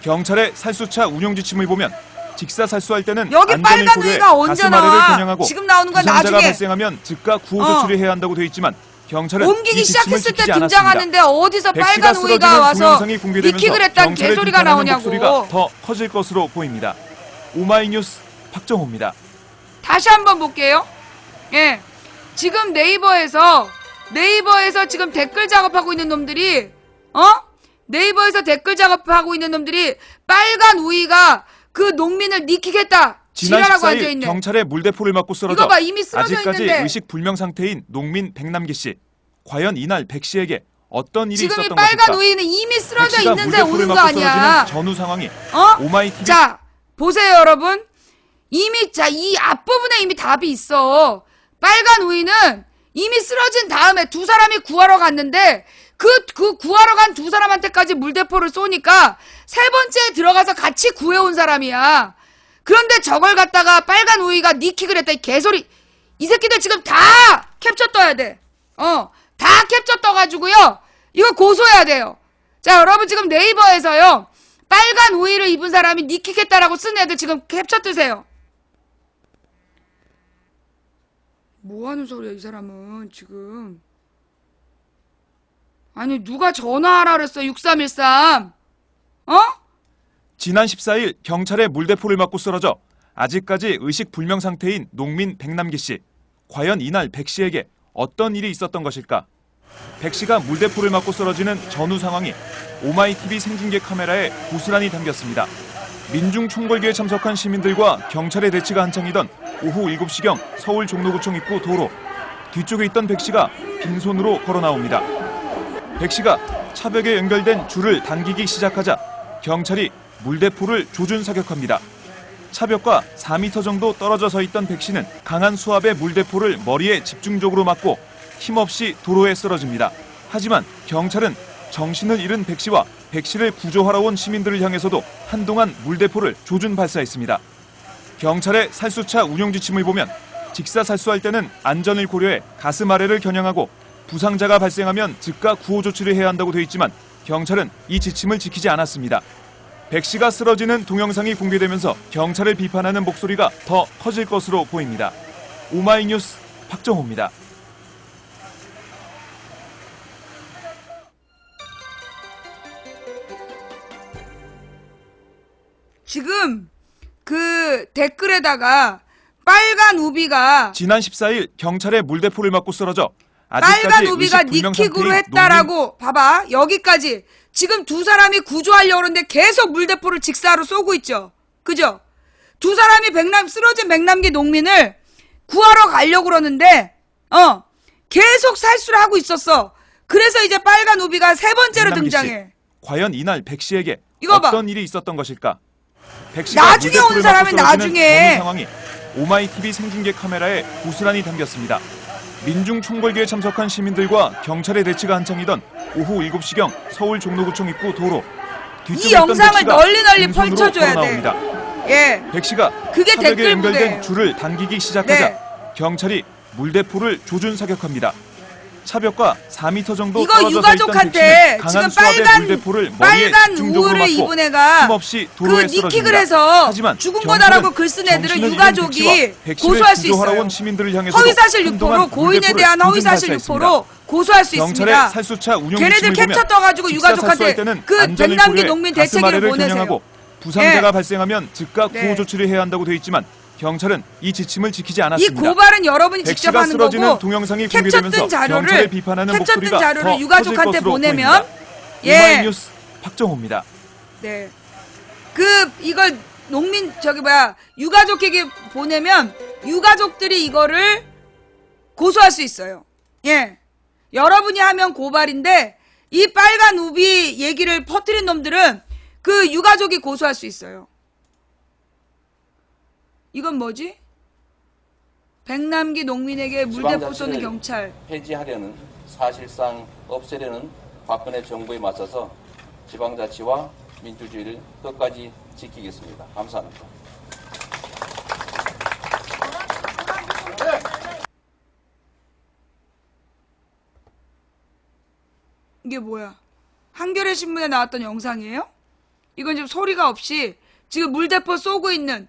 경찰의 살수차 운영 지침을 보면 직사살수할 때는 여기 안전을 빨간 고려해 우의가 언제 가슴 아래를 나와? 겨냥하고 지금 나오는 건 부상자가 나중에. 발생하면 즉각 구호 조치를 해야 한다고 돼 있지만 경찰은 옮기기 이 지침을 시작했을 때 지키지 등장하는데 어디서 백 씨가 빨간 우의가 쓰러지는 와서 동영상이 공개되면서 니킥을 했다는 경찰을 개소리가 비판하는 나오냐고. 목소리가 더 커질 것으로 보입니다. 오마이뉴스 박정호입니다. 다시 한번 볼게요. 예. 지금 네이버에서 지금 댓글 작업하고 있는 놈들이 네이버에서 댓글 작업하고 있는 놈들이 빨간 우의가 그 농민을 니키겠다. 지난 지랄하고 14일 앉아있네. 경찰의 물대포를 맞고 쓰러져 이거 봐, 이미 쓰러져 아직까지 있는데. 의식 불명 상태인 농민 백남기 씨. 과연 이날 백 씨에게 어떤 일이 지금 이 있었던 빨간 것일까? 우의는 이미 백 쓰러져 씨가 있는 데 물대포를 오는 거 맞고 아니야. 쓰러지는 전후 상황이 오마이TV 자, 보세요, 여러분. 이미 이 앞부분에 이미 답이 있어. 빨간 우의는 이미 쓰러진 다음에 두 사람이 구하러 갔는데 그 구하러 간 두 사람한테까지 물대포를 쏘니까 세 번째에 들어가서 같이 구해온 사람이야. 그런데 저걸 갖다가 빨간 우의가 니킥을 했다. 이 개소리. 이 새끼들 지금 다 캡처 떠야 돼. 다 캡처 떠가지고요. 이거 고소해야 돼요. 자, 여러분 지금 네이버에서요. 빨간 우의를 입은 사람이 니킥했다라고 쓴 애들 지금 캡처 뜨세요. 뭐 하는 소리야, 이 사람은 지금. 아니, 누가 전화하라 그랬어, 6313. 지난 14일 경찰의 물대포를 맞고 쓰러져 아직까지 의식 불명 상태인 농민 백남기 씨. 과연 이날 백 씨에게 어떤 일이 있었던 것일까? 백 씨가 물대포를 맞고 쓰러지는 전후 상황이 오마이TV 생중계 카메라에 고스란히 담겼습니다. 민중 총궐기에 참석한 시민들과 경찰의 대치가 한창이던 오후 7시경 서울 종로구청 입구 도로. 뒤쪽에 있던 백 씨가 빈손으로 걸어 나옵니다. 백 씨가 차벽에 연결된 줄을 당기기 시작하자 경찰이 물대포를 조준 사격합니다. 차벽과 4m 정도 떨어져 서 있던 백 씨는 강한 수압의 물대포를 머리에 집중적으로 맞고 힘없이 도로에 쓰러집니다. 하지만 경찰은 정신을 잃은 백 씨와 백 씨를 구조하러 온 시민들을 향해서도 한동안 물대포를 조준 발사했습니다. 경찰의 살수차 운용 지침을 보면 직사살수할 때는 안전을 고려해 가슴 아래를 겨냥하고 부상자가 발생하면 즉각 구호 조치를 해야 한다고 돼 있지만 경찰은 이 지침을 지키지 않았습니다. 백 씨가 쓰러지는 동영상이 공개되면서 경찰을 비판하는 목소리가 더 커질 것으로 보입니다. 오마이뉴스 박정호입니다. 지금 그 댓글에다가 빨간 우비가 지난 14일 경찰의 물대포를 맞고 쓰러져 빨간 아직까지 우비가 의식불명 니킥으로 상태인 했다라고 봐봐. 여기까지 지금 두 사람이 구조하려고 그러는데 계속 물대포를 직사로 쏘고 있죠. 그죠? 두 사람이 쓰러진 백남기 농민을 구하러 가려고 그러는데 계속 살수를 하고 있었어. 그래서 이제 빨간 우비가 세 번째로 백남기 씨, 등장해. 과연 이날 백 씨에게 이거 봐. 어떤 일이 있었던 것일까? 백 씨가 나중에 물대포를 오는 사람은 맞고 쓰러지는 나중에. 경위 상황이 오마이TV 생중계 카메라에 고스란히 담겼습니다. 민중 총궐기에 참석한 시민들과 경찰의 대치가 한창이던 오후 7시경 서울 종로구청 입구 도로. 이 영상을 널리 빙손으로 펼쳐줘야 돼. 걸어나옵니다. 예. 백 씨가 그게 차벽에 댓글 연결된 무대예요. 줄을 당기기 시작하자 네. 경찰이 물대포를 조준 사격합니다. 차벽과 4m 정도 이거 떨어져 서 있던 유가족한테 백씨는 강한 지금 수압의 물대포를 머리에 빨간 집중적으로 우울을 맞고 입은 애가 힘없이 그 도로에 니킥을 쓰러집니다. 해서 하지만 죽은 경찰은 거다라고 글 쓴 애들은 정신을 잃은 유가족이 백 씨와 고소할 수 구조하러 있어요. 온 시민들을 향해서도 허위사실 한동안 유포로 고인에 물대포를 대한 조준 허위사실 발사했습니다. 유포로 고소할 수 경찰의 있습니다. 살수차 운용 걔네들 지침을 캡처 보면 떠가지고 직사살수할 유가족한테 때는 그 안전을 백남기 고려해 농민 가슴 대책위를 아래를 보내세요. 겨냥하고 부상자가 예. 발생하면 즉각 네. 구호 조치를 해야 한다고 돼 있지만 경찰은 이 지침을 지키지 이 않았습니다. 고발은 여러분이 백 직접 씨가 하는 쓰러지는 거고 동영상이 캡처된 공개되면서 경찰을 자료를 비판하는 캡처된 목소리가 자료를 더 유가족한테 커질 것으로 보내면 보입니다. 예. 오마이뉴스 박정호입니다. 네. 이걸 유가족에게 보내면 유가족들이 이거를 고소할 수 있어요. 예. 여러분이 하면 고발인데 이 빨간 우비 얘기를 퍼뜨린 놈들은 그 유가족이 고소할 수 있어요. 이건 뭐지? 백남기 농민에게 물대포 쏘는 경찰. 폐지하려는 사실상 없애려는 박근혜 정부에 맞서서 지방자치와 민주주의를 끝까지 지키겠습니다. 감사합니다. 이게 뭐야? 한겨레 신문에 나왔던 영상이에요? 이건 지금 소리가 없이 지금 물대포 쏘고 있는,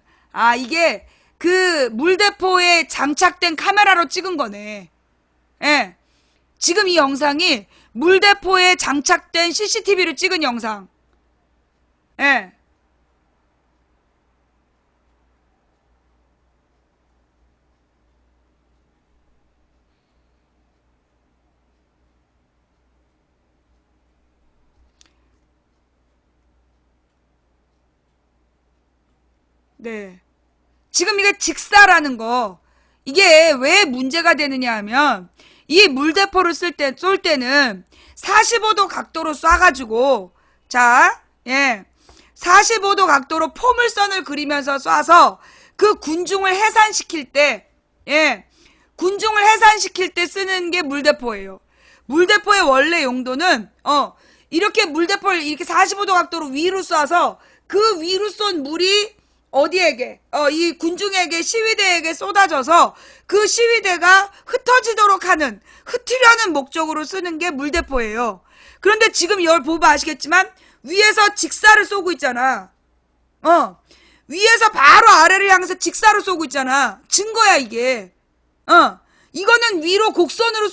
이게 그 물대포에 장착된 카메라로 찍은 거네. 예. 지금 이 영상이 물대포에 장착된 CCTV로 찍은 영상. 예. 네. 지금 이게 직사라는 거, 이게 왜 문제가 되느냐 하면, 이 물대포를 쏠 때는 45도 각도로 쏴가지고, 45도 각도로 포물선을 그리면서 쏴서 그 군중을 해산시킬 때, 군중을 해산시킬 때 쓰는 게 물대포예요. 물대포의 원래 용도는, 이렇게 물대포를 이렇게 45도 각도로 위로 쏴서 그 위로 쏜 물이 어디에게? 이 군중에게, 시위대에게 쏟아져서 그 시위대가 흩으려는 목적으로 쓰는 게 물대포예요. 그런데 지금 이걸 보면 아시겠지만 위에서 직사를 쏘고 있잖아. 위에서 바로 아래를 향해서 직사로 쏘고 있잖아. 증거야 이게. 이거는 위로 곡선으로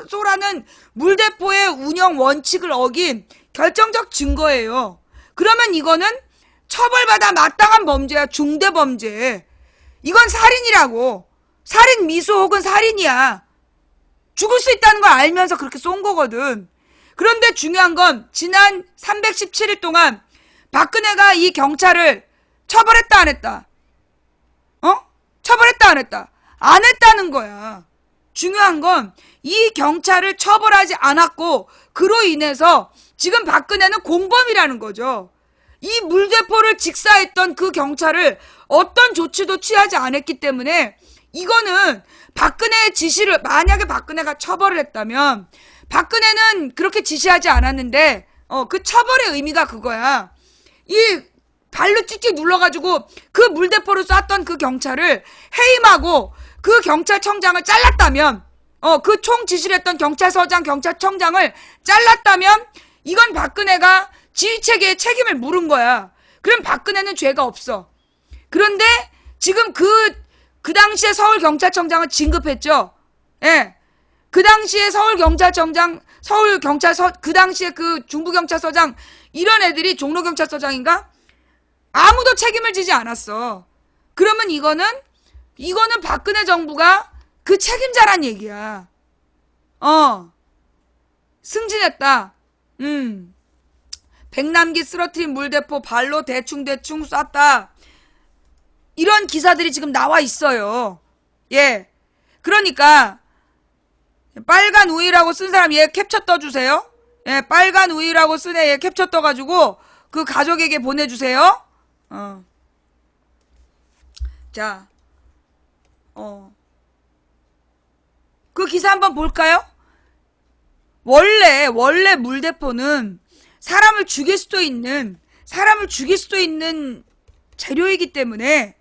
쏘라는 물대포의 운영 원칙을 어긴 결정적 증거예요. 그러면 이거는 처벌받아 마땅한 범죄야. 중대범죄. 이건 살인이라고. 살인 미수 혹은 살인이야. 죽을 수 있다는 걸 알면서 그렇게 쏜 거거든. 그런데 중요한 건 지난 317일 동안 박근혜가 이 경찰을 처벌했다 안 했다? 처벌했다 안 했다? 안 했다는 거야. 중요한 건 이 경찰을 처벌하지 않았고 그로 인해서 지금 박근혜는 공범이라는 거죠. 이 물대포를 직사했던 그 경찰을 어떤 조치도 취하지 않았기 때문에 이거는 박근혜의 지시를, 만약에 박근혜가 처벌을 했다면 박근혜는 그렇게 지시하지 않았는데 그 처벌의 의미가 그거야. 이 발로 찍찍 눌러가지고 그 물대포를 쐈던 그 경찰을 해임하고 그 경찰청장을 잘랐다면, 그 총 지시를 했던 경찰서장, 경찰청장을 잘랐다면 이건 박근혜가 지휘체계에 책임을 물은 거야. 그럼 박근혜는 죄가 없어. 그런데 지금 그 당시에 서울경찰청장은 진급했죠. 예. 그 당시에 그 당시에 그 중부경찰서장, 이런 애들이 종로경찰서장인가? 아무도 책임을 지지 않았어. 그러면 이거는 박근혜 정부가 그 책임자란 얘기야. 승진했다. 백남기 쓰러뜨린 물대포 발로 대충 쐈다. 이런 기사들이 지금 나와 있어요. 예. 그러니까 빨간 우유라고 쓴 사람 얘 캡처 떠주세요. 예, 빨간 우유라고 쓴 애 얘 캡처 떠가지고 그 가족에게 보내주세요. 자, 그 기사 한번 볼까요? 원래 물대포는 사람을 죽일 수도 있는 재료이기 때문에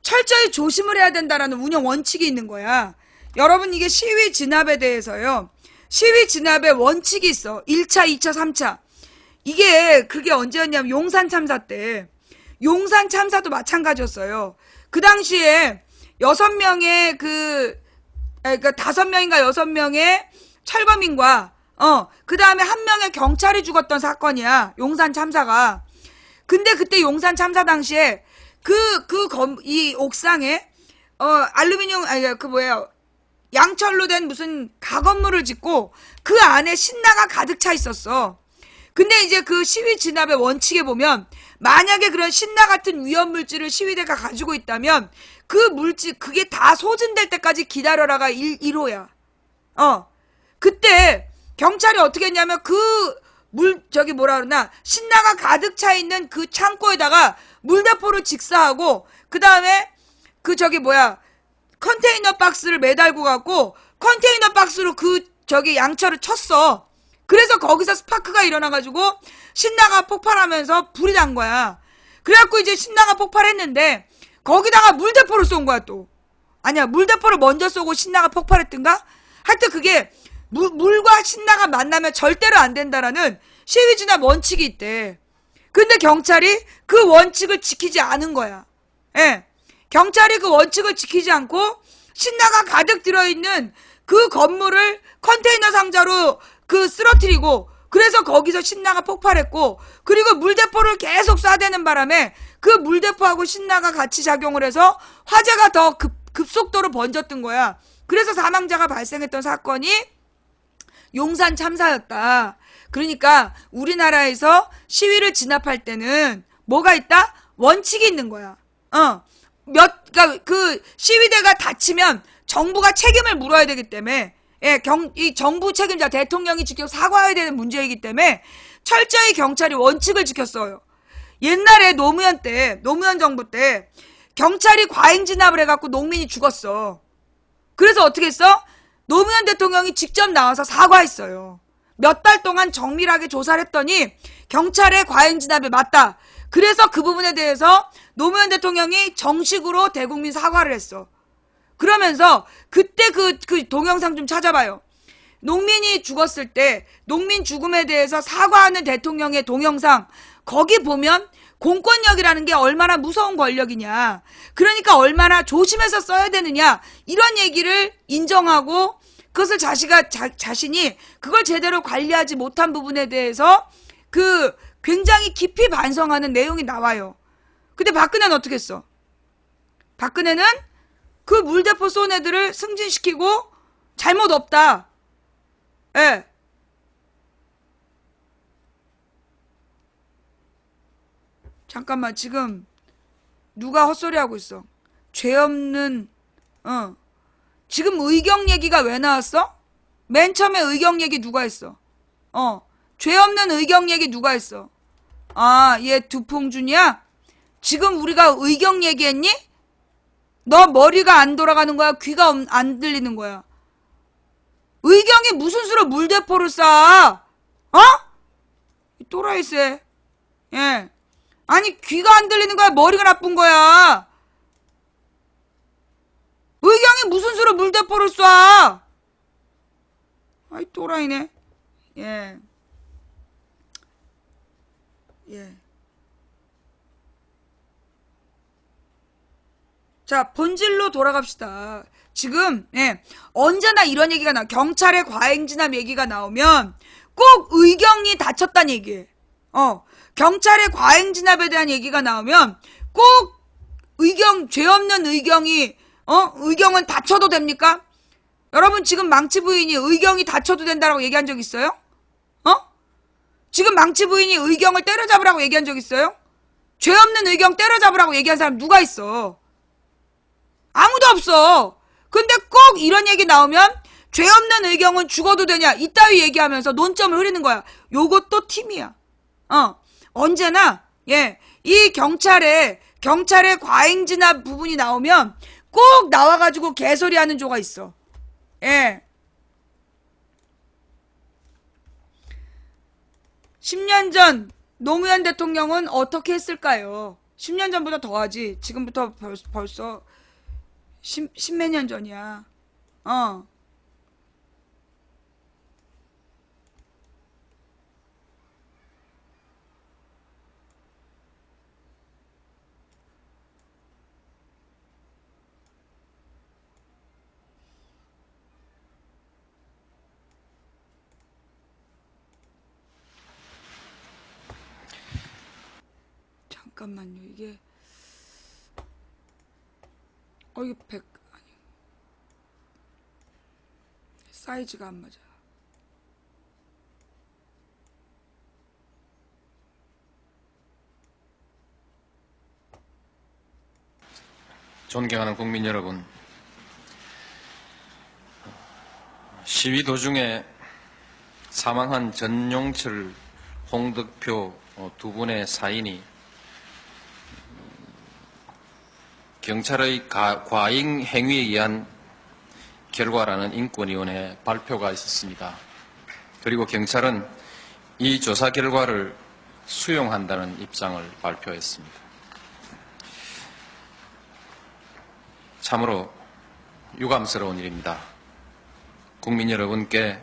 철저히 조심을 해야 된다라는 운영 원칙이 있는 거야. 여러분, 이게 시위 진압에 대해서요. 시위 진압의 원칙이 있어. 1차, 2차, 3차. 그게 언제였냐면 용산 참사 때. 용산 참사도 마찬가지였어요. 그 당시에 6명의 그러니까 5명인가 6명의 철거민과 그 다음에 1명의 경찰이 죽었던 사건이야. 용산 참사가. 근데 그때 용산 참사 당시에 이 옥상에 알루미늄 양철로 된 무슨 가건물을 짓고 그 안에 신나가 가득 차 있었어. 근데 이제 그 시위 진압의 원칙에 보면 만약에 그런 신나 같은 위험물질을 시위대가 가지고 있다면 그 물질, 그게 다 소진될 때까지 기다려라가 1호야. 그때 경찰이 어떻게 했냐면 신나가 가득 차 있는 그 창고에다가 물대포를 직사하고 그 다음에 컨테이너 박스를 매달고 갖고 컨테이너 박스로 양철을 쳤어. 그래서 거기서 스파크가 일어나가지고 신나가 폭발하면서 불이 난 거야. 그래갖고 이제 신나가 폭발했는데 거기다가 물대포를 쏜 거야 또. 아니야, 물대포를 먼저 쏘고 신나가 폭발했던가? 하여튼 그게 물과 신나가 만나면 절대로 안 된다라는 시위 진압 원칙이 있대. 근데 경찰이 그 원칙을 지키지 않은 거야. 예. 경찰이 그 원칙을 지키지 않고 신나가 가득 들어있는 그 건물을 컨테이너 상자로 쓰러뜨리고, 그래서 거기서 신나가 폭발했고, 그리고 물대포를 계속 쏴대는 바람에 그 물대포하고 신나가 같이 작용을 해서 화재가 더 급속도로 번졌던 거야. 그래서 사망자가 발생했던 사건이 용산 참사였다. 그러니까 우리나라에서 시위를 진압할 때는 뭐가 있다? 원칙이 있는 거야. 그 시위대가 다치면 정부가 책임을 물어야 되기 때문에, 이 정부 책임자 대통령이 직접 사과해야 되는 문제이기 때문에 철저히 경찰이 원칙을 지켰어요. 옛날에 노무현 정부 때 경찰이 과잉 진압을 해갖고 농민이 죽었어. 그래서 어떻게 했어? 노무현 대통령이 직접 나와서 사과했어요. 몇 달 동안 정밀하게 조사를 했더니 경찰의 과잉 진압이 맞다. 그래서 그 부분에 대해서 노무현 대통령이 정식으로 대국민 사과를 했어. 그러면서 그때 그 동영상 좀 찾아봐요. 농민이 죽었을 때 농민 죽음에 대해서 사과하는 대통령의 동영상, 거기 보면 공권력이라는 게 얼마나 무서운 권력이냐, 그러니까 얼마나 조심해서 써야 되느냐, 이런 얘기를 인정하고 그것을 자신이 그걸 제대로 관리하지 못한 부분에 대해서 굉장히 깊이 반성하는 내용이 나와요. 근데 박근혜는 어떻게 했어? 박근혜는 그 물대포 쏜 애들을 승진시키고 잘못 없다. 예. 잠깐만, 지금 누가 헛소리하고 있어? 죄 없는, 지금 의경 얘기가 왜 나왔어? 맨 처음에 의경 얘기 누가 했어? 죄 없는 의경 얘기 누가 했어? 아, 얘 두봉준이야? 지금 우리가 의경 얘기했니? 너 머리가 안 돌아가는 거야? 귀가 안 들리는 거야? 의경이 무슨 수로 물대포를 쏴? 어? 또라이세. 예. 아니, 귀가 안 들리는 거야? 머리가 나쁜 거야? 의경이 무슨 수로 물대포를 쏴? 아이, 또라이네. 예. 예. 자, 본질로 돌아갑시다. 지금, 예. 언제나 이런 얘기가 경찰의 과잉진압 얘기가 나오면 꼭 의경이 다쳤다는 얘기예요. 경찰의 과잉진압에 대한 얘기가 나오면 꼭 죄 없는 의경이, 의경은 다쳐도 됩니까? 여러분, 지금 망치 부인이 의경이 다쳐도 된다라고 얘기한 적 있어요? 지금 망치 부인이 의경을 때려잡으라고 얘기한 적 있어요? 죄 없는 의경 때려잡으라고 얘기한 사람 누가 있어? 아무도 없어. 근데 꼭 이런 얘기 나오면 죄 없는 의경은 죽어도 되냐 이따위 얘기하면서 논점을 흐리는 거야. 요것도 팀이야. 언제나 이 경찰의 과잉진압 부분이 나오면 꼭 나와가지고 개소리하는 조가 있어. 예. 10년 전 노무현 대통령은 어떻게 했을까요? 10년 전보다 더하지. 지금부터 벌써 십몇 년 전이야. 잠깐만요. 이게 이게 100 아니. 사이즈가 안 맞아. 존경하는 국민 여러분, 시위 도중에 사망한 전용철, 홍덕표 두 분의 사인이 경찰의 과잉 행위에 의한 결과라는 인권위원회 발표가 있었습니다. 그리고 경찰은 이 조사 결과를 수용한다는 입장을 발표했습니다. 참으로 유감스러운 일입니다. 국민 여러분께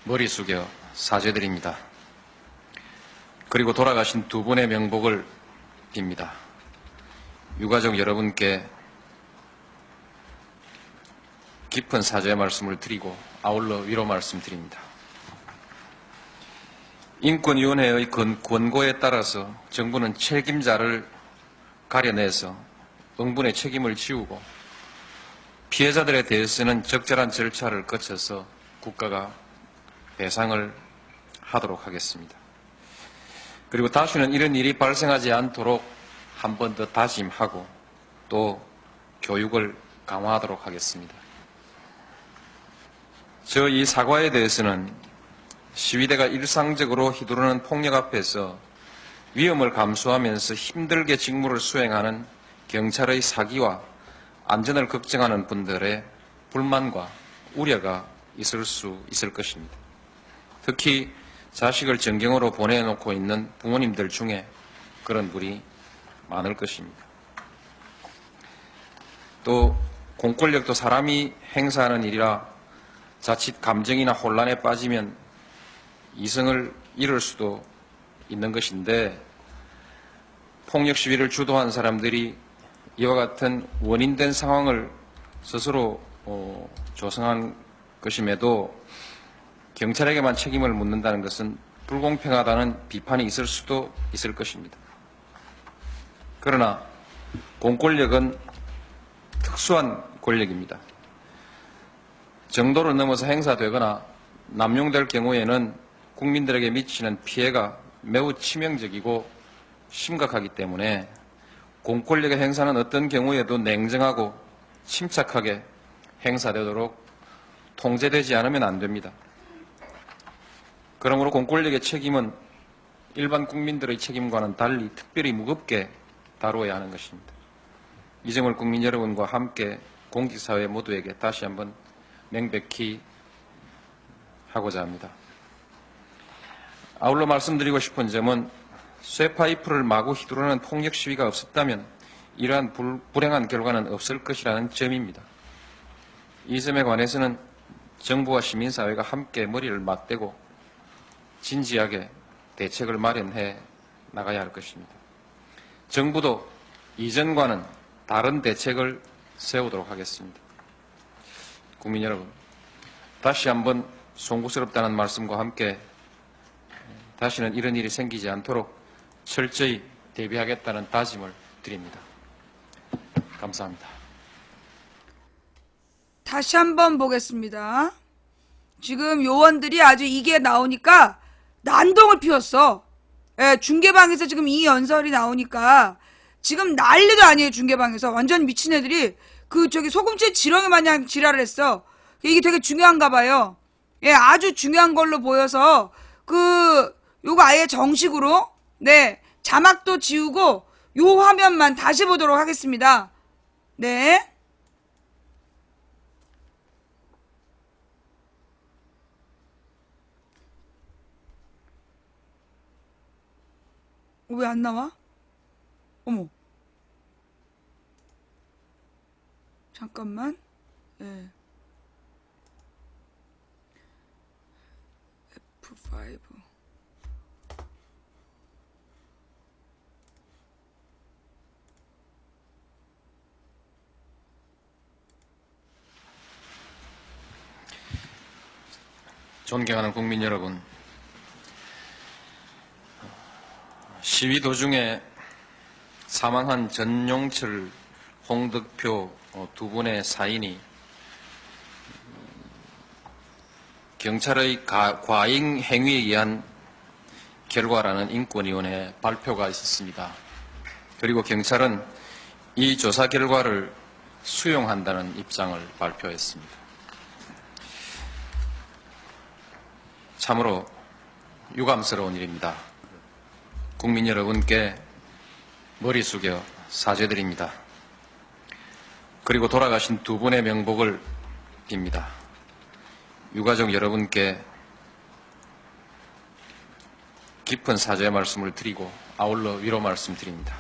머리 숙여 사죄드립니다. 그리고 돌아가신 두 분의 명복을 빕니다. 유가족 여러분께 깊은 사죄의 말씀을 드리고 아울러 위로 말씀드립니다. 인권위원회의 권고에 따라서 정부는 책임자를 가려내서 응분의 책임을 지우고 피해자들에 대해서는 적절한 절차를 거쳐서 국가가 배상을 하도록 하겠습니다. 그리고 다시는 이런 일이 발생하지 않도록 한 번 더 다짐하고 또 교육을 강화하도록 하겠습니다. 이 사과에 대해서는 시위대가 일상적으로 휘두르는 폭력 앞에서 위험을 감수하면서 힘들게 직무를 수행하는 경찰의 사기와 안전을 걱정하는 분들의 불만과 우려가 있을 수 있을 것입니다. 특히 자식을 전경으로 보내놓고 있는 부모님들 중에 그런 분이 많을 것입니다. 또 공권력도 사람이 행사하는 일이라 자칫 감정이나 혼란에 빠지면 이성을 잃을 수도 있는 것인데 폭력 시위를 주도한 사람들이 이와 같은 원인된 상황을 스스로 조성한 것임에도 경찰에게만 책임을 묻는다는 것은 불공평하다는 비판이 있을 수도 있을 것입니다. 그러나 공권력은 특수한 권력입니다. 정도를 넘어서 행사되거나 남용될 경우에는 국민들에게 미치는 피해가 매우 치명적이고 심각하기 때문에 공권력의 행사는 어떤 경우에도 냉정하고 침착하게 행사되도록 통제되지 않으면 안 됩니다. 그러므로 공권력의 책임은 일반 국민들의 책임과는 달리 특별히 무겁게 다루어야 하는 것입니다. 이 점을 국민 여러분과 함께 공직사회 모두에게 다시 한번 명백히 하고자 합니다. 아울러 말씀드리고 싶은 점은 쇠파이프를 마구 휘두르는 폭력 시위가 없었다면 이러한 불행한 결과는 없을 것이라는 점입니다. 이 점에 관해서는 정부와 시민사회가 함께 머리를 맞대고 진지하게 대책을 마련해 나가야 할 것입니다. 정부도 이전과는 다른 대책을 세우도록 하겠습니다. 국민 여러분, 다시 한번 송구스럽다는 말씀과 함께 다시는 이런 일이 생기지 않도록 철저히 대비하겠다는 다짐을 드립니다. 감사합니다. 다시 한번 보겠습니다. 지금 요원들이 아주 이게 나오니까 난동을 피웠어. 예, 중계방에서 지금 이 연설이 나오니까 지금 난리도 아니에요. 중계방에서 완전 미친 애들이 소금치 지렁이 마냥 지랄을 했어. 이게 되게 중요한가 봐요. 예, 아주 중요한 걸로 보여서 요거 아예 정식으로 네, 자막도 지우고 요 화면만 다시 보도록 하겠습니다. 네. 왜 안 나와? 어머. 잠깐만. 예. F5. 존경하는 국민 여러분, 시위 도중에 사망한 전용철, 홍덕표 두 분의 사인이 경찰의 과잉 행위에 의한 결과라는 인권위원회 발표가 있었습니다. 그리고 경찰은 이 조사 결과를 수용한다는 입장을 발표했습니다. 참으로 유감스러운 일입니다. 국민 여러분께 머리 숙여 사죄드립니다. 그리고 돌아가신 두 분의 명복을 빕니다. 유가족 여러분께 깊은 사죄의 말씀을 드리고 아울러 위로 말씀드립니다.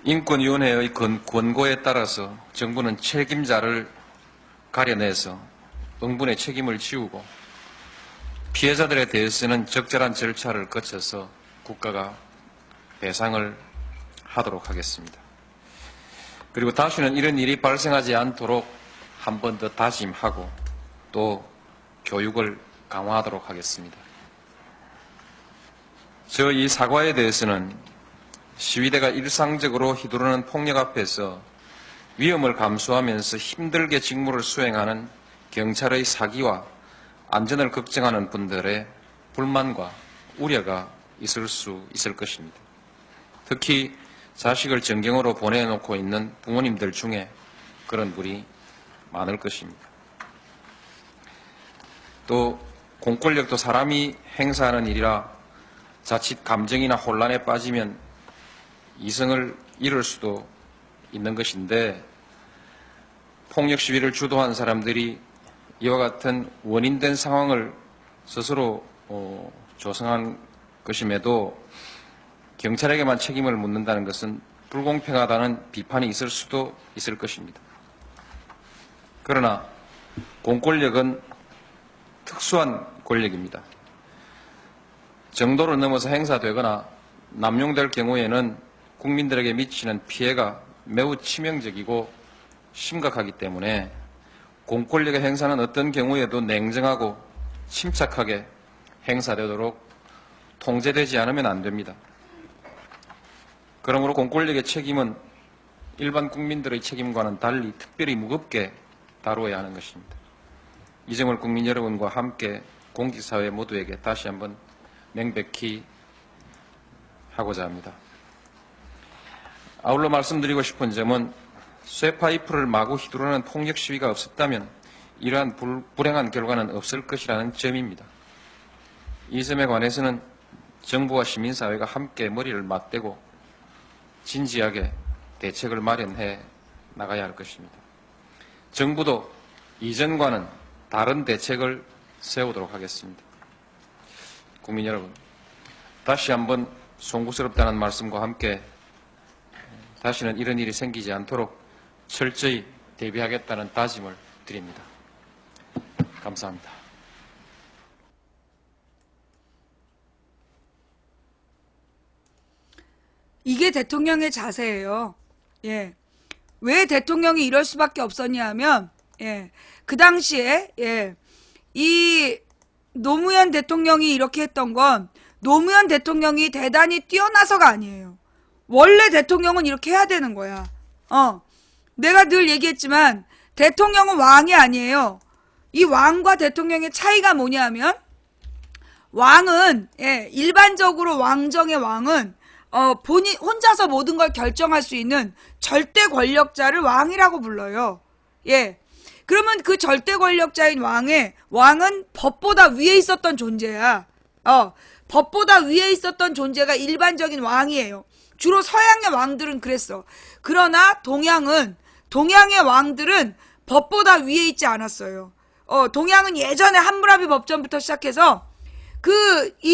인권위원회의 권고에 따라서 정부는 책임자를 가려내서 응분의 책임을 지우고 피해자들에 대해서는 적절한 절차를 거쳐서 국가가 배상을 하도록 하겠습니다. 그리고 다시는 이런 일이 발생하지 않도록 한 번 더 다짐하고 또 교육을 강화하도록 하겠습니다. 저 이 사과에 대해서는 시위대가 일상적으로 휘두르는 폭력 앞에서 위험을 감수하면서 힘들게 직무를 수행하는 경찰의 사기와 안전을 걱정하는 분들의 불만과 우려가 있을 수 있을 것입니다. 특히 자식을 전경으로 보내놓고 있는 부모님들 중에 그런 분이 많을 것입니다. 또 공권력도 사람이 행사하는 일이라 자칫 감정이나 혼란에 빠지면 이성을 잃을 수도 있는 것인데 폭력 시위를 주도한 사람들이 이와 같은 원인된 상황을 스스로 조성한 것임에도 경찰에게만 책임을 묻는다는 것은 불공평하다는 비판이 있을 수도 있을 것입니다. 그러나 공권력은 특수한 권력입니다. 정도를 넘어서 행사되거나 남용될 경우에는 국민들에게 미치는 피해가 매우 치명적이고 심각하기 때문에 공권력의 행사는 어떤 경우에도 냉정하고 침착하게 행사되도록 통제되지 않으면 안 됩니다. 그러므로 공권력의 책임은 일반 국민들의 책임과는 달리 특별히 무겁게 다루어야 하는 것입니다. 이 점을 국민 여러분과 함께 공직사회 모두에게 다시 한번 명백히 하고자 합니다. 아울러 말씀드리고 싶은 점은 쇠파이프를 마구 휘두르는 폭력 시위가 없었다면 이러한 불행한 결과는 없을 것이라는 점입니다. 이 점에 관해서는 정부와 시민사회가 함께 머리를 맞대고 진지하게 대책을 마련해 나가야 할 것입니다. 정부도 이전과는 다른 대책을 세우도록 하겠습니다. 국민 여러분, 다시 한번 송구스럽다는 말씀과 함께 다시는 이런 일이 생기지 않도록 철저히 대비하겠다는 다짐을 드립니다. 감사합니다. 이게 대통령의 자세예요. 예. 왜 대통령이 이럴 수밖에 없었냐 하면, 예. 그 당시에, 예. 이 노무현 대통령이 이렇게 했던 건 노무현 대통령이 대단히 뛰어나서가 아니에요. 원래 대통령은 이렇게 해야 되는 거야. 내가 늘 얘기했지만 대통령은 왕이 아니에요. 이 왕과 대통령의 차이가 뭐냐면 왕은, 예, 일반적으로 왕정의 왕은 본인 혼자서 모든 걸 결정할 수 있는 절대 권력자를 왕이라고 불러요. 예. 그러면 그 절대 권력자인 왕은 법보다 위에 있었던 존재야. 법보다 위에 있었던 존재가 일반적인 왕이에요. 주로 서양의 왕들은 그랬어. 그러나 동양의 왕들은 법보다 위에 있지 않았어요. 동양은 예전에 함무라비 법전부터 시작해서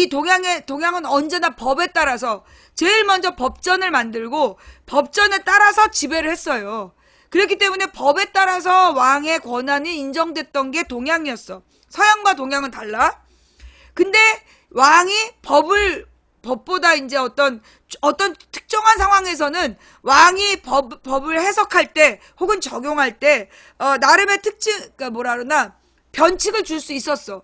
동양은 언제나 법에 따라서 제일 먼저 법전을 만들고 법전에 따라서 지배를 했어요. 그렇기 때문에 법에 따라서 왕의 권한이 인정됐던 게 동양이었어. 서양과 동양은 달라. 근데 왕이 법보다 이제 어떤 특정한 상황에서는 왕이 법을 해석할 때 혹은 적용할 때 나름의 그러니까 뭐라 그러나 변칙을 줄 수 있었어.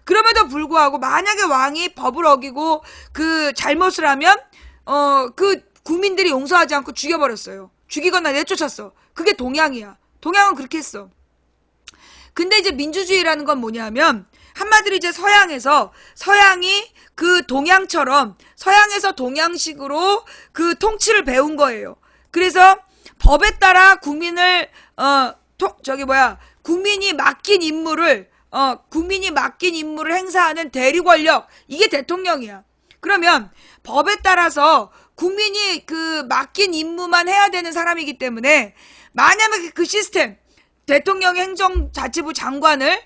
그럼에도 불구하고 만약에 왕이 법을 어기고 그 잘못을 하면 그 국민들이 용서하지 않고 죽여버렸어요. 죽이거나 내쫓았어. 그게 동양이야. 동양은 그렇게 했어. 근데 이제 민주주의라는 건 뭐냐면 한마디로 이제 서양이 그 동양처럼 서양에서 동양식으로 그 통치를 배운 거예요. 그래서 법에 따라 국민을 국민이 맡긴 임무를 행사하는 대리 권력, 이게 대통령이야. 그러면 법에 따라서 국민이 그 맡긴 임무만 해야 되는 사람이기 때문에 만약에 그 시스템, 대통령이 행정자치부 장관을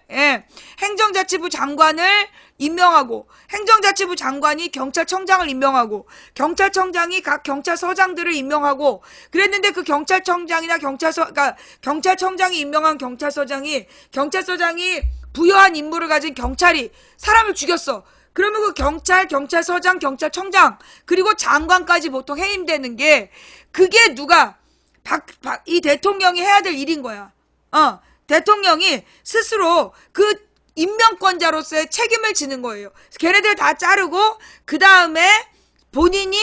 임명하고 행정자치부 장관이 경찰청장을 임명하고 경찰청장이 각 경찰서장들을 임명하고 그랬는데 그 경찰청장이나 그러니까 경찰청장이 임명한 경찰서장이 부여한 임무를 가진 경찰이 사람을 죽였어. 그러면 그 경찰서장, 경찰청장 그리고 장관까지 보통 해임되는 게 그게 누가 이 대통령이 해야 될 일인 거야. 대통령이 스스로 그 임명권자로서의 책임을 지는 거예요. 걔네들 다 자르고 그 다음에 본인이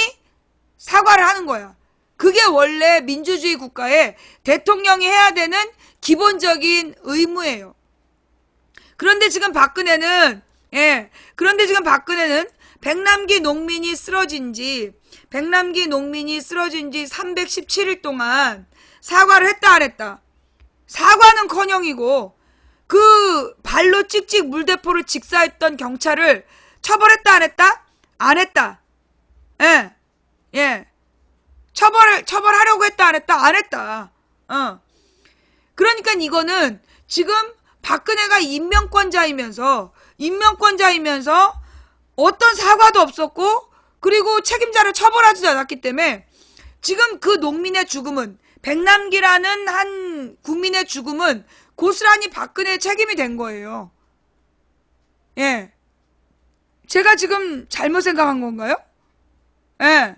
사과를 하는 거야. 그게 원래 민주주의 국가에 대통령이 해야 되는 기본적인 의무예요. 그런데 지금 박근혜는 백남기 농민이 쓰러진 지 317일 동안 사과를 했다 안 했다? 사과는커녕이고 그 발로 찍찍 물대포를 직사했던 경찰을 처벌했다 안 했다? 안 했다. 예. 처벌하려고 했다 안 했다? 안 했다. 그러니까 이거는 지금 박근혜가 임명권자이면서 어떤 사과도 없었고 그리고 책임자를 처벌하지도 않았기 때문에 지금 그 농민의 죽음은 백남기라는 한 국민의 죽음은 고스란히 박근혜의 책임이 된 거예요. 예. 제가 지금 잘못 생각한 건가요? 예.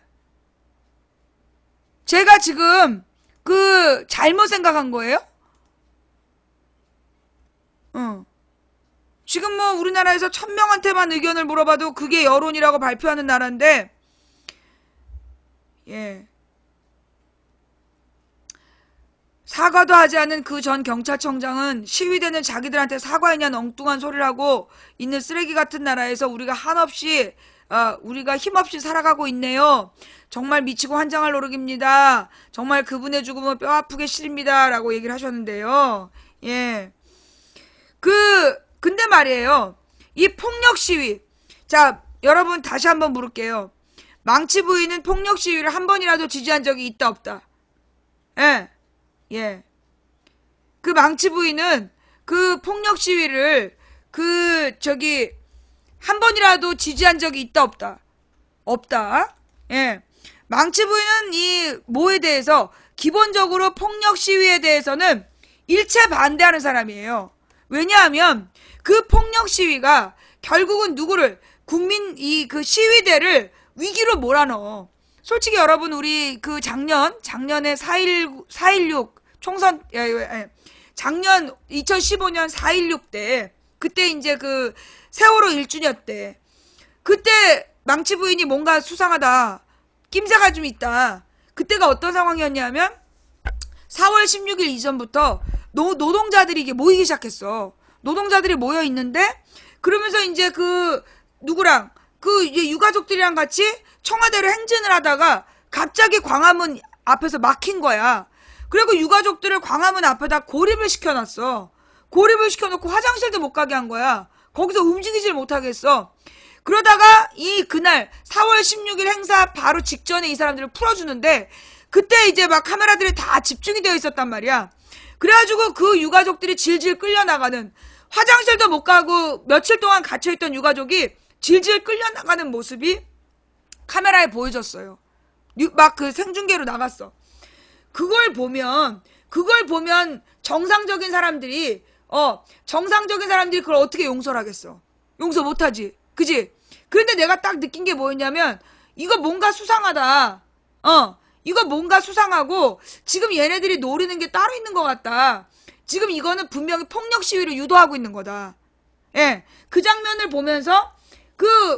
제가 지금 잘못 생각한 거예요? 지금 뭐 우리나라에서 1000명한테만 의견을 물어봐도 그게 여론이라고 발표하는 나라인데, 예. 사과도 하지 않은 그 전 경찰청장은 시위대는 자기들한테 사과했냐는 엉뚱한 소리를 하고 있는 쓰레기 같은 나라에서 우리가 힘없이 살아가고 있네요. 정말 미치고 환장할 노릇입니다. 정말 그분의 죽음은 뼈 아프게 싫습니다. 라고 얘기를 하셨는데요. 예. 근데 말이에요. 이 폭력 시위, 자, 여러분 다시 한번 물을게요. 망치 부인은 폭력 시위를 한 번이라도 지지한 적이 있다 없다? 예. 그 망치 부인은 그 폭력 시위를 한 번이라도 지지한 적이 있다 없다? 없다. 예. 망치 부인은 이 뭐에 대해서 기본적으로 폭력 시위에 대해서는 일체 반대하는 사람이에요. 왜냐하면 그 폭력 시위가 결국은 누구를 그 시위대를 위기로 몰아넣어. 솔직히 여러분 우리 그 작년에 4.16 총선 작년 2015년 4.16 때 그때 이제 그 세월호 1주년 때 그때 망치 부인이 뭔가 수상하다. 낌새가 좀 있다. 그때가 어떤 상황이었냐면 4월 16일 이전부터 노동자들이 이게 모이기 시작했어. 노동자들이 모여 있는데 그러면서 이제 누구랑 이제 유가족들이랑 같이 청와대로 행진을 하다가 갑자기 광화문 앞에서 막힌 거야. 그리고 유가족들을 광화문 앞에다 고립을 시켜놨어. 고립을 시켜놓고 화장실도 못 가게 한 거야. 거기서 움직이질 못하게 했어. 그러다가 그날 4월 16일 행사 바로 직전에 이 사람들을 풀어주는데 그때 이제 막 카메라들이 다 집중이 되어 있었단 말이야. 그래가지고 그 유가족들이 질질 끌려나가는, 화장실도 못 가고 며칠 동안 갇혀있던 유가족이 질질 끌려나가는 모습이 카메라에 보여졌어요. 막 그 생중계로 나갔어. 그걸 보면 정상적인 사람들이 그걸 어떻게 용서를 하겠어? 용서 못하지. 그지? 그런데 내가 딱 느낀 게 뭐였냐면 이거 뭔가 수상하다. 이거 뭔가 수상하고 지금 얘네들이 노리는 게 따로 있는 것 같다. 지금 이거는 분명히 폭력 시위를 유도하고 있는 거다. 예, 그 장면을 보면서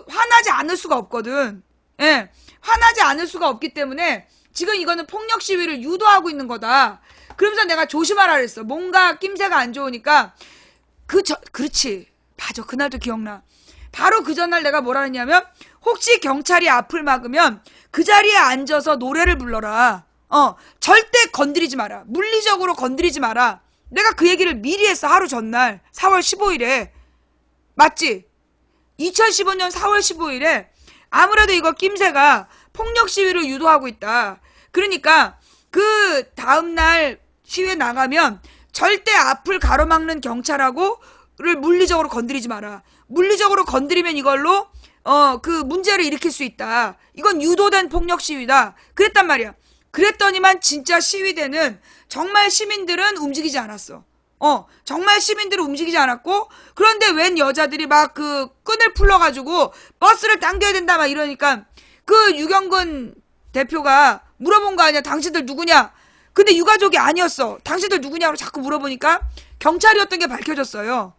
화나지 않을 수가 없거든. 예, 화나지 않을 수가 없기 때문에 지금 이거는 폭력 시위를 유도하고 있는 거다. 그러면서 내가 조심하라 그랬어. 뭔가 낌새가 안 좋으니까. 그렇지. 맞아. 그날도 기억나. 바로 그 전날 내가 뭐라 했냐면 혹시 경찰이 앞을 막으면 그 자리에 앉아서 노래를 불러라. 절대 건드리지 마라. 물리적으로 건드리지 마라. 내가 그 얘기를 미리 했어. 하루 전날 4월 15일에. 맞지? 2015년 4월 15일에 아무래도 이거 낌새가 폭력 시위를 유도하고 있다. 그러니까 그 다음날 시위에 나가면 절대 앞을 가로막는 경찰하고를 물리적으로 건드리지 마라. 물리적으로 건드리면 이걸로 그 문제를 일으킬 수 있다. 이건 유도된 폭력 시위다. 그랬단 말이야. 그랬더니만 진짜 시위대는 정말 시민들은 움직이지 않았어. 정말 시민들은 움직이지 않았고, 그런데 웬 여자들이 막 끈을 풀러가지고 버스를 당겨야 된다 막 이러니까 유경근 대표가 물어본 거 아니야. 당신들 누구냐? 근데 유가족이 아니었어. 당신들 누구냐고 자꾸 물어보니까 경찰이었던 게 밝혀졌어요.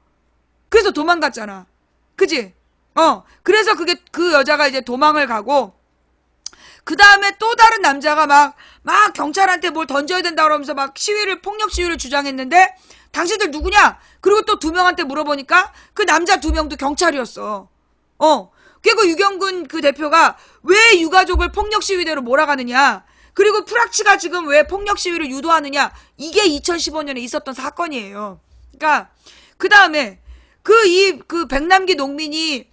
그래서 도망갔잖아. 그지? 그래서 그 여자가 이제 도망을 가고, 그 다음에 또 다른 남자가 막 경찰한테 뭘 던져야 된다 그러면서 막 폭력 시위를 주장했는데, 당신들 누구냐? 그리고 또 2명한테 물어보니까 그 남자 2명도 경찰이었어. 그리고 유경근 그 대표가 왜 유가족을 폭력 시위대로 몰아가느냐? 그리고 프락치가 지금 왜 폭력 시위를 유도하느냐? 이게 2015년에 있었던 사건이에요. 그러니까 그 다음에 백남기 농민이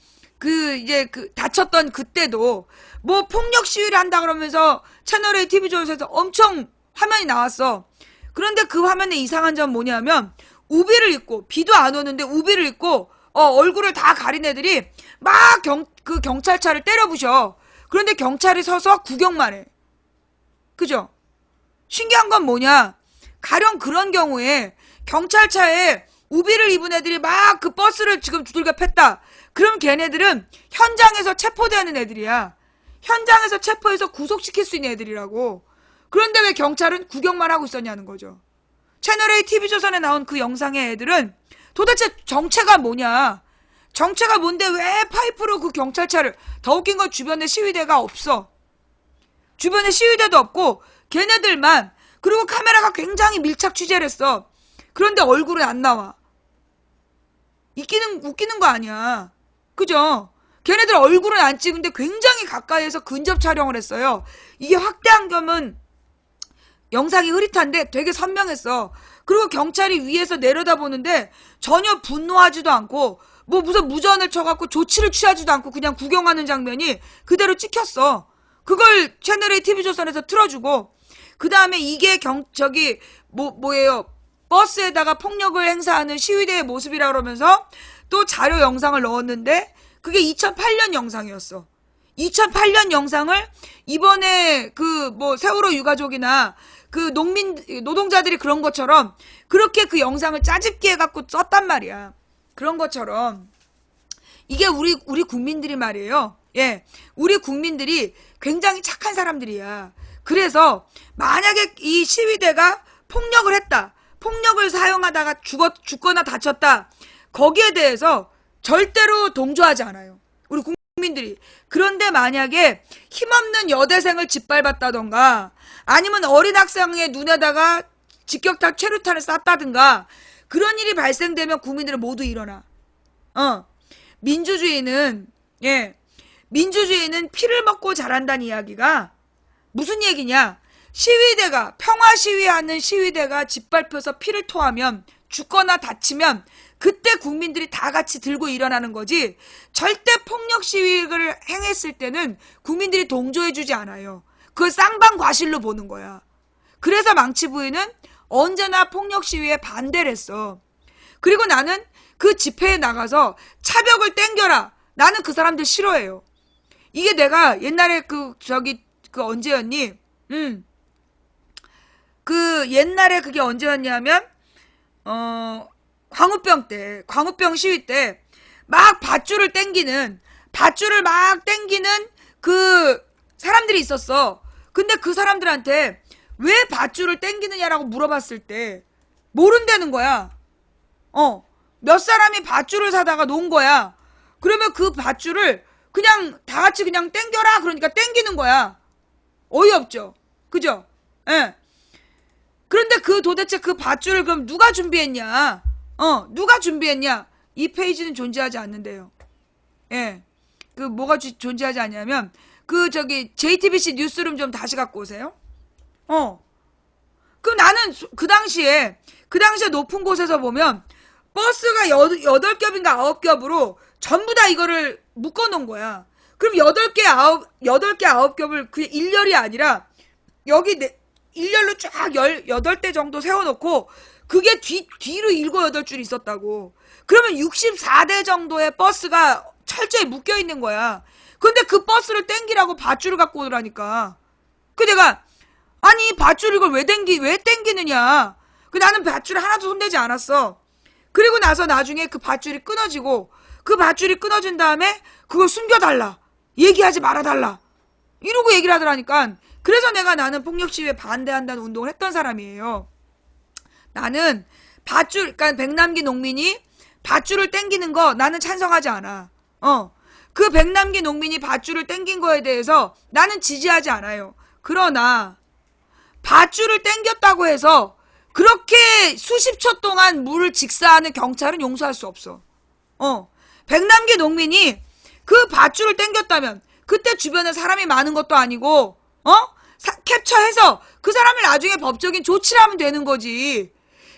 다쳤던 그때도 뭐 폭력 시위를 한다 그러면서 채널A TV조선에서 엄청 화면이 나왔어. 그런데 그 화면에 이상한 점 뭐냐면 우비를 입고, 비도 안 오는데 우비를 입고 얼굴을 다 가린 애들이 막 경찰차를 때려 부셔. 그런데 경찰이 서서 구경만 해. 그죠? 신기한 건 뭐냐? 가령 그런 경우에 경찰차에 우비를 입은 애들이 막 그 버스를 지금 두들겨 팼다. 그럼 걔네들은 현장에서 체포되는 애들이야. 현장에서 체포해서 구속시킬 수 있는 애들이라고. 그런데 왜 경찰은 구경만 하고 있었냐는 거죠. 채널A TV조선에 나온 그 영상의 애들은 도대체 정체가 뭐냐? 정체가 뭔데 왜 파이프로 그 경찰차를, 더 웃긴 건 주변에 시위대가 없어. 주변에 시위대도 없고 걔네들만, 그리고 카메라가 굉장히 밀착 취재를 했어. 그런데 얼굴은 안 나와. 웃기는 거 아니야. 그죠? 걔네들 얼굴은 안 찍은데 굉장히 가까이에서 근접 촬영을 했어요. 이게 확대안경은 영상이 흐릿한데 되게 선명했어. 그리고 경찰이 위에서 내려다보는데 전혀 분노하지도 않고 뭐 무슨 무전을 쳐갖고 조치를 취하지도 않고 그냥 구경하는 장면이 그대로 찍혔어. 그걸 채널A TV조선에서 틀어주고, 그 다음에 이게 뭐예요? 버스에다가 폭력을 행사하는 시위대의 모습이라 그러면서 또 자료 영상을 넣었는데 그게 2008년 영상이었어. 2008년 영상을 이번에 세월호 유가족이나 노동자들이 그런 것처럼 그렇게 그 영상을 짜집기 해갖고 썼단 말이야. 그런 것처럼 이게 우리 국민들이 말이에요. 예, 우리 국민들이 굉장히 착한 사람들이야. 그래서 만약에 이 시위대가 폭력을 했다, 폭력을 사용하다가 죽거나 다쳤다, 거기에 대해서 절대로 동조하지 않아요, 우리 국민들이. 그런데 만약에 힘없는 여대생을 짓밟았다던가 아니면 어린 학생의 눈에다가 직격탄 최루탄을 쐈다든가 그런 일이 발생되면 국민들은 모두 일어나. 민주주의는 피를 먹고 자란다는 이야기가 무슨 얘기냐? 시위대가, 평화 시위하는 시위대가 짓밟혀서 피를 토하면, 죽거나 다치면 그때 국민들이 다 같이 들고 일어나는 거지, 절대 폭력 시위를 행했을 때는 국민들이 동조해주지 않아요. 그걸 쌍방과실로 보는 거야. 그래서 망치 부인은 언제나 폭력 시위에 반대를 했어. 그리고 나는 그 집회에 나가서 차벽을 땡겨라, 나는 그 사람들 싫어해요. 이게 내가 옛날에 언제였니? 옛날에 그게 언제였냐면 광우병 시위 때 막 밧줄을 막 땡기는 그 사람들이 있었어. 근데 그 사람들한테 왜 밧줄을 땡기느냐라고 물어봤을 때 모른다는 거야. 몇 사람이 밧줄을 사다가 놓은 거야. 그러면 그 밧줄을 그냥 다 같이 그냥 땡겨라 그러니까 땡기는 거야. 어이없죠? 그죠? 예. 그런데 도대체 그 밧줄을 그럼 누가 준비했냐? 누가 준비했냐? 이 페이지는 존재하지 않는데요. 예. 뭐가 존재하지 않냐면, JTBC 뉴스룸 좀 다시 갖고 오세요. 그럼 나는 그 당시에 높은 곳에서 보면, 버스가 8겹인가 9겹으로 전부 다 이거를 묶어 놓은 거야. 그럼 8개, 9겹을 그냥 일렬이 아니라, 여기 일렬로 쫙 18대 정도 세워놓고, 그게 뒤로 7, 8줄이 있었다고. 그러면 64대 정도의 버스가 철저히 묶여 있는 거야. 근데 그 버스를 땡기라고 밧줄을 갖고 오더라니까. 내가, 아니, 밧줄 이걸 왜 땡기느냐. 나는 밧줄을 하나도 손대지 않았어. 그리고 나서 나중에 그 밧줄이 끊어지고, 그 밧줄이 끊어진 다음에 그걸 숨겨달라. 얘기하지 말아달라. 이러고 얘기를 하더라니까. 그래서 나는 폭력 시위에 반대한다는 운동을 했던 사람이에요. 나는 그러니까 백남기 농민이 밧줄을 땡기는 거 나는 찬성하지 않아. 그 백남기 농민이 밧줄을 땡긴 거에 대해서 나는 지지하지 않아요. 그러나 밧줄을 땡겼다고 해서 그렇게 수십 초 동안 물을 직사하는 경찰은 용서할 수 없어. 백남기 농민이 그 밧줄을 땡겼다면 그때 주변에 사람이 많은 것도 아니고 캡처해서 그 사람을 나중에 법적인 조치를 하면 되는 거지.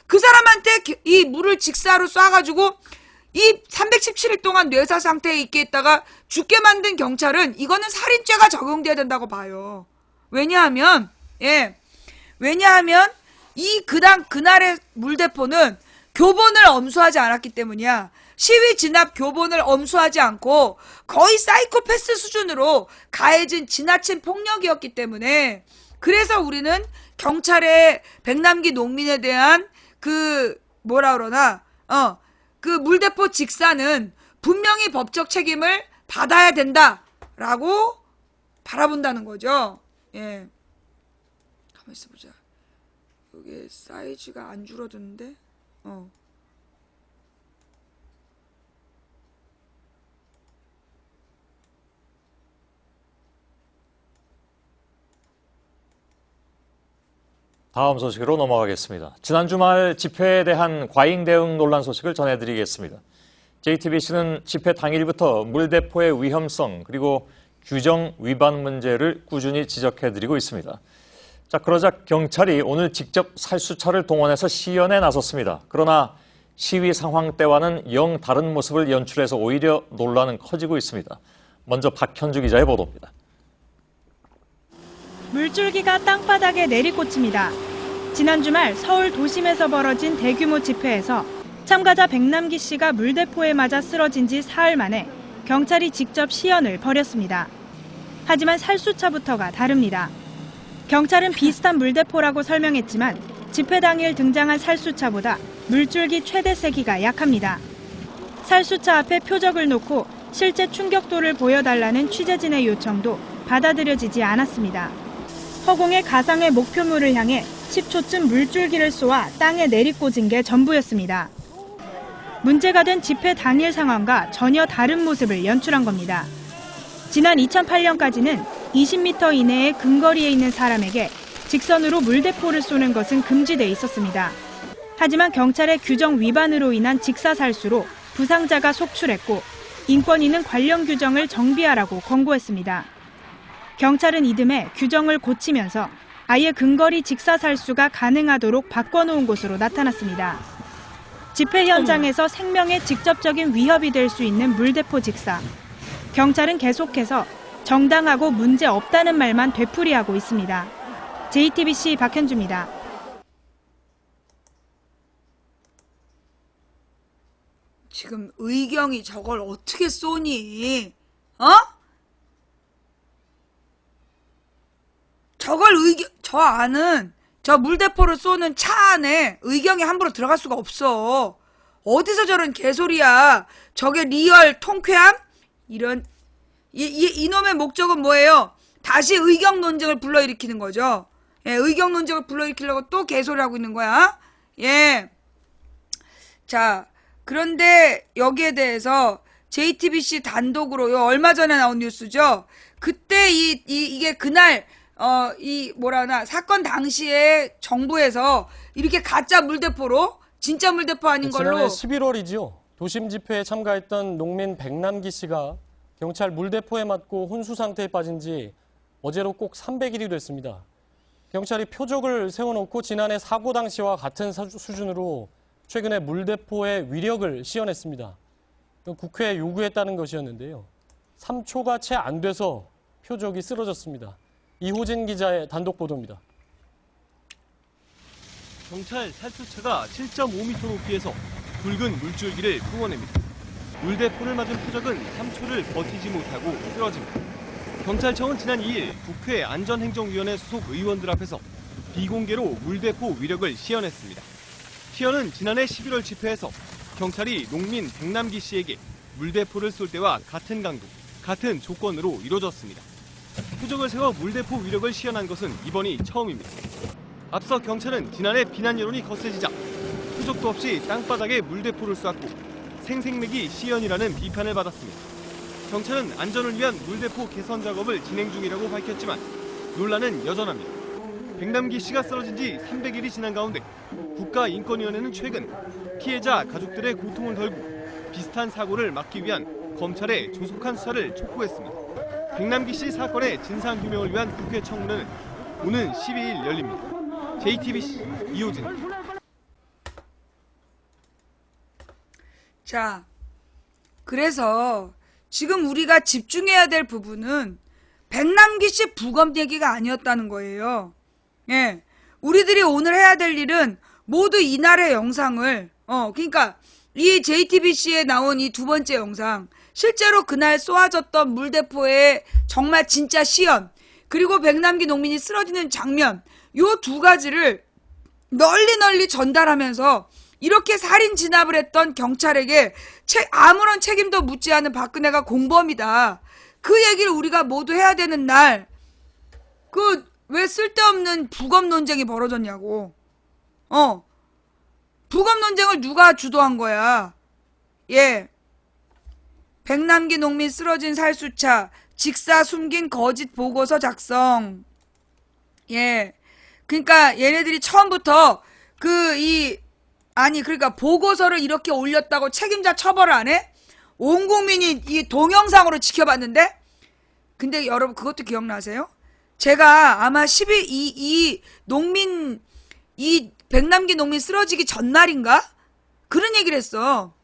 그 사람한테 이 물을 직사로 쏴가지고 이 317일 동안 뇌사 상태에 있게 있다가 죽게 만든 경찰은 이거는 살인죄가 적용돼야 된다고 봐요. 왜냐하면 그날의 물대포는 교본을 엄수하지 않았기 때문이야. 시위 진압 교본을 엄수하지 않고 거의 사이코패스 수준으로 가해진 지나친 폭력이었기 때문에, 그래서 우리는 경찰의 백남기 농민에 대한 그 물대포 직사는 분명히 법적 책임을 받아야 된다라고 바라본다는 거죠. 예. 가만 있어보자. 이게 사이즈가 안 줄어드는데? 다음 소식으로 넘어가겠습니다. 지난 주말 집회에 대한 과잉 대응 논란 소식을 전해드리겠습니다. JTBC는 집회 당일부터 물대포의 위험성 그리고 규정 위반 문제를 꾸준히 지적해드리고 있습니다. 자, 그러자 경찰이 오늘 직접 살수차를 동원해서 시연에 나섰습니다. 그러나 시위 상황 때와는 영 다른 모습을 연출해서 오히려 논란은 커지고 있습니다. 먼저 박현주 기자의 보도입니다. 물줄기가 땅바닥에 내리꽂힙니다. 지난 주말 서울 도심에서 벌어진 대규모 집회에서 참가자 백남기 씨가 물대포에 맞아 쓰러진 지 사흘 만에 경찰이 직접 시연을 벌였습니다. 하지만 살수차부터가 다릅니다. 경찰은 비슷한 물대포라고 설명했지만 집회 당일 등장한 살수차보다 물줄기 최대 세기가 약합니다. 살수차 앞에 표적을 놓고 실제 충격도를 보여달라는 취재진의 요청도 받아들여지지 않았습니다. 허공의 가상의 목표물을 향해 10초쯤 물줄기를 쏘아 땅에 내리꽂은 게 전부였습니다. 문제가 된 집회 당일 상황과 전혀 다른 모습을 연출한 겁니다. 지난 2008년까지는 20m 이내의 근거리에 있는 사람에게 직선으로 물대포를 쏘는 것은 금지돼 있었습니다. 하지만 경찰의 규정 위반으로 인한 직사살수로 부상자가 속출했고 인권위는 관련 규정을 정비하라고 권고했습니다. 경찰은 이듬해 규정을 고치면서 아예 근거리 직사살수가 가능하도록 바꿔놓은 것으로 나타났습니다. 집회 현장에서 생명에 직접적인 위협이 될 수 있는 물대포 직사. 경찰은 계속해서 정당하고 문제 없다는 말만 되풀이하고 있습니다. JTBC 박현주입니다. 지금 의경이 저걸 어떻게 쏘니? 저걸 저 안은 저 물대포를 쏘는 차 안에 의경이 함부로 들어갈 수가 없어. 어디서 저런 개소리야. 저게 리얼 통쾌함? 이놈의 목적은 뭐예요? 다시 의경 논쟁을 불러일으키는 거죠. 예, 의경 논쟁을 불러일으키려고 또 개소리를 하고 있는 거야. 예. 자, 그런데 여기에 대해서 JTBC 단독으로요, 얼마 전에 나온 뉴스죠. 그때 이게 그날 사건 당시에 정부에서 이렇게 가짜 물대포로 진짜 물대포 아닌 걸로. 지난해 11월이지요. 도심 집회에 참가했던 농민 백남기 씨가 경찰 물대포에 맞고 혼수 상태에 빠진 지 어제로 꼭 300일이 됐습니다. 경찰이 표적을 세워놓고 지난해 사고 당시와 같은 수준으로 최근에 물대포의 위력을 시연했습니다. 국회에 요구했다는 것이었는데요. 3초가 채 안 돼서 표적이 쓰러졌습니다. 이호진 기자의 단독 보도입니다. 경찰 살수차가 7.5m 높이에서 붉은 물줄기를 뿜어냅니다. 물대포를 맞은 표적은 3초를 버티지 못하고 쓰러집니다. 경찰청은 지난 2일 국회 안전행정위원회 소속 의원들 앞에서 비공개로 물대포 위력을 시연했습니다. 시연은 지난해 11월 집회에서 경찰이 농민 백남기 씨에게 물대포를 쏠 때와 같은 강도, 같은 조건으로 이루어졌습니다. 표적을 세워 물대포 위력을 시연한 것은 이번이 처음입니다. 앞서 경찰은 지난해 비난 여론이 거세지자 표적도 없이 땅바닥에 물대포를 쐈고 생색내기 시연이라는 비판을 받았습니다. 경찰은 안전을 위한 물대포 개선 작업을 진행 중이라고 밝혔지만 논란은 여전합니다. 백남기 씨가 쓰러진 지 300일이 지난 가운데 국가인권위원회는 최근 피해자 가족들의 고통을 덜고 비슷한 사고를 막기 위한 검찰의 조속한 수사를 촉구했습니다. 백남기 씨 사건의 진상규명을 위한 국회 청문회는 오는 12일 열립니다. JTBC 이호진입니다. 자, 그래서 지금 우리가 집중해야 될 부분은 백남기 씨 부검 얘기가 아니었다는 거예요. 예, 우리들이 오늘 해야 될 일은 모두 이날의 영상을 그러니까 이 JTBC에 나온 이 두 번째 영상, 실제로 그날 쏘아졌던 물대포의 정말 진짜 시연, 그리고 백남기 농민이 쓰러지는 장면, 요 두 가지를 널리 전달하면서 이렇게 살인 진압을 했던 경찰에게 아무런 책임도 묻지 않은 박근혜가 공범이다. 그 얘기를 우리가 모두 해야 되는 날, 왜 쓸데없는 부검 논쟁이 벌어졌냐고. 부검 논쟁을 누가 주도한 거야. 예. 백남기 농민 쓰러진 살수차, 직사 숨긴 거짓 보고서 작성. 예. 그러니까 얘네들이 처음부터 그러니까 보고서를 이렇게 올렸다고 책임자 처벌을 안 해? 온 국민이 이 동영상으로 지켜봤는데? 근데 여러분 그것도 기억나세요? 제가 아마 이 백남기 농민 쓰러지기 전날인가? 그런 얘기를 했어.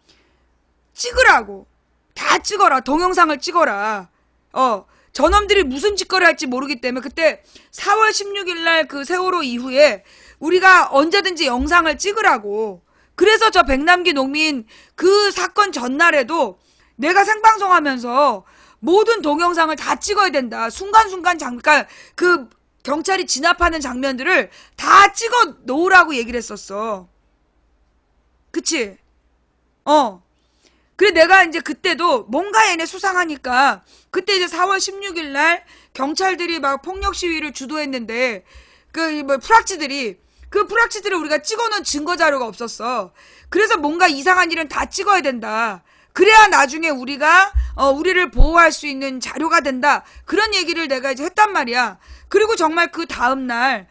찍으라고. 다 찍어라. 동영상을 찍어라. 저놈들이 무슨 짓거리 할지 모르기 때문에 그때 4월 16일 날 그 세월호 이후에 우리가 언제든지 영상을 찍으라고. 그래서 저 백남기 농민 그 사건 전날에도 내가 생방송하면서 모든 동영상을 다 찍어야 된다. 순간순간 그러니까 그 경찰이 진압하는 장면들을 다 찍어 놓으라고 얘기를 했었어. 그치? 그래 내가 이제 그때도 뭔가 얘네 수상하니까 그때 이제 4월 16일 날 경찰들이 막 폭력 시위를 주도했는데 그 프락치들을 우리가 찍어놓은 증거 자료가 없었어. 그래서 뭔가 이상한 일은 다 찍어야 된다. 그래야 나중에 우리가 우리를 보호할 수 있는 자료가 된다. 그런 얘기를 내가 이제 했단 말이야. 그리고 정말 그 다음날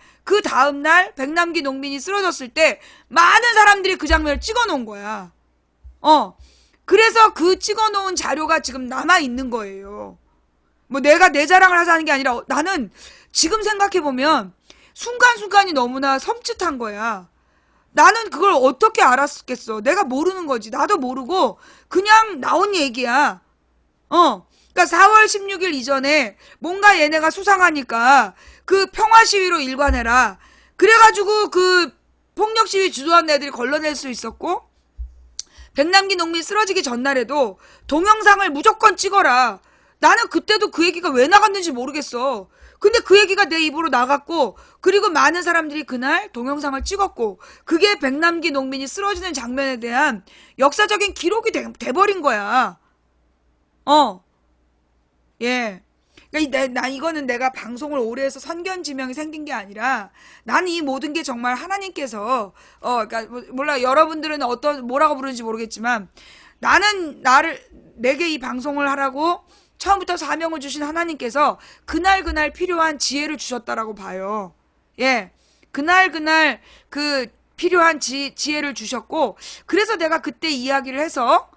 백남기 농민이 쓰러졌을 때 많은 사람들이 그 장면을 찍어놓은 거야. 그래서 그 찍어놓은 자료가 지금 남아있는 거예요. 뭐 내가 내 자랑을 하자는 게 아니라 나는 지금 생각해보면 순간순간이 너무나 섬찟한 거야. 나는 그걸 어떻게 알았겠어. 내가 모르는 거지. 나도 모르고 그냥 나온 얘기야. 그러니까 4월 16일 이전에 뭔가 얘네가 수상하니까 그 평화 시위로 일관해라. 그래가지고 그 폭력 시위 주도한 애들이 걸러낼 수 있었고 백남기 농민 쓰러지기 전날에도 동영상을 무조건 찍어라. 나는 그때도 그 얘기가 왜 나갔는지 모르겠어. 근데 그 얘기가 내 입으로 나갔고 그리고 많은 사람들이 그날 동영상을 찍었고 그게 백남기 농민이 쓰러지는 장면에 대한 역사적인 기록이 돼버린 거야. 예. 그러니까 이거는 내가 방송을 오래 해서 선견지명이 생긴 게 아니라 나는 이 모든 게 정말 하나님께서 그러니까 몰라 여러분들은 뭐라고 부르는지 모르겠지만 나는 내게 이 방송을 하라고 처음부터 사명을 주신 하나님께서 그날 필요한 지혜를 주셨다라고 봐요. 예. 그날 그 필요한 지혜를 주셨고 그래서 내가 그때 이야기를 해서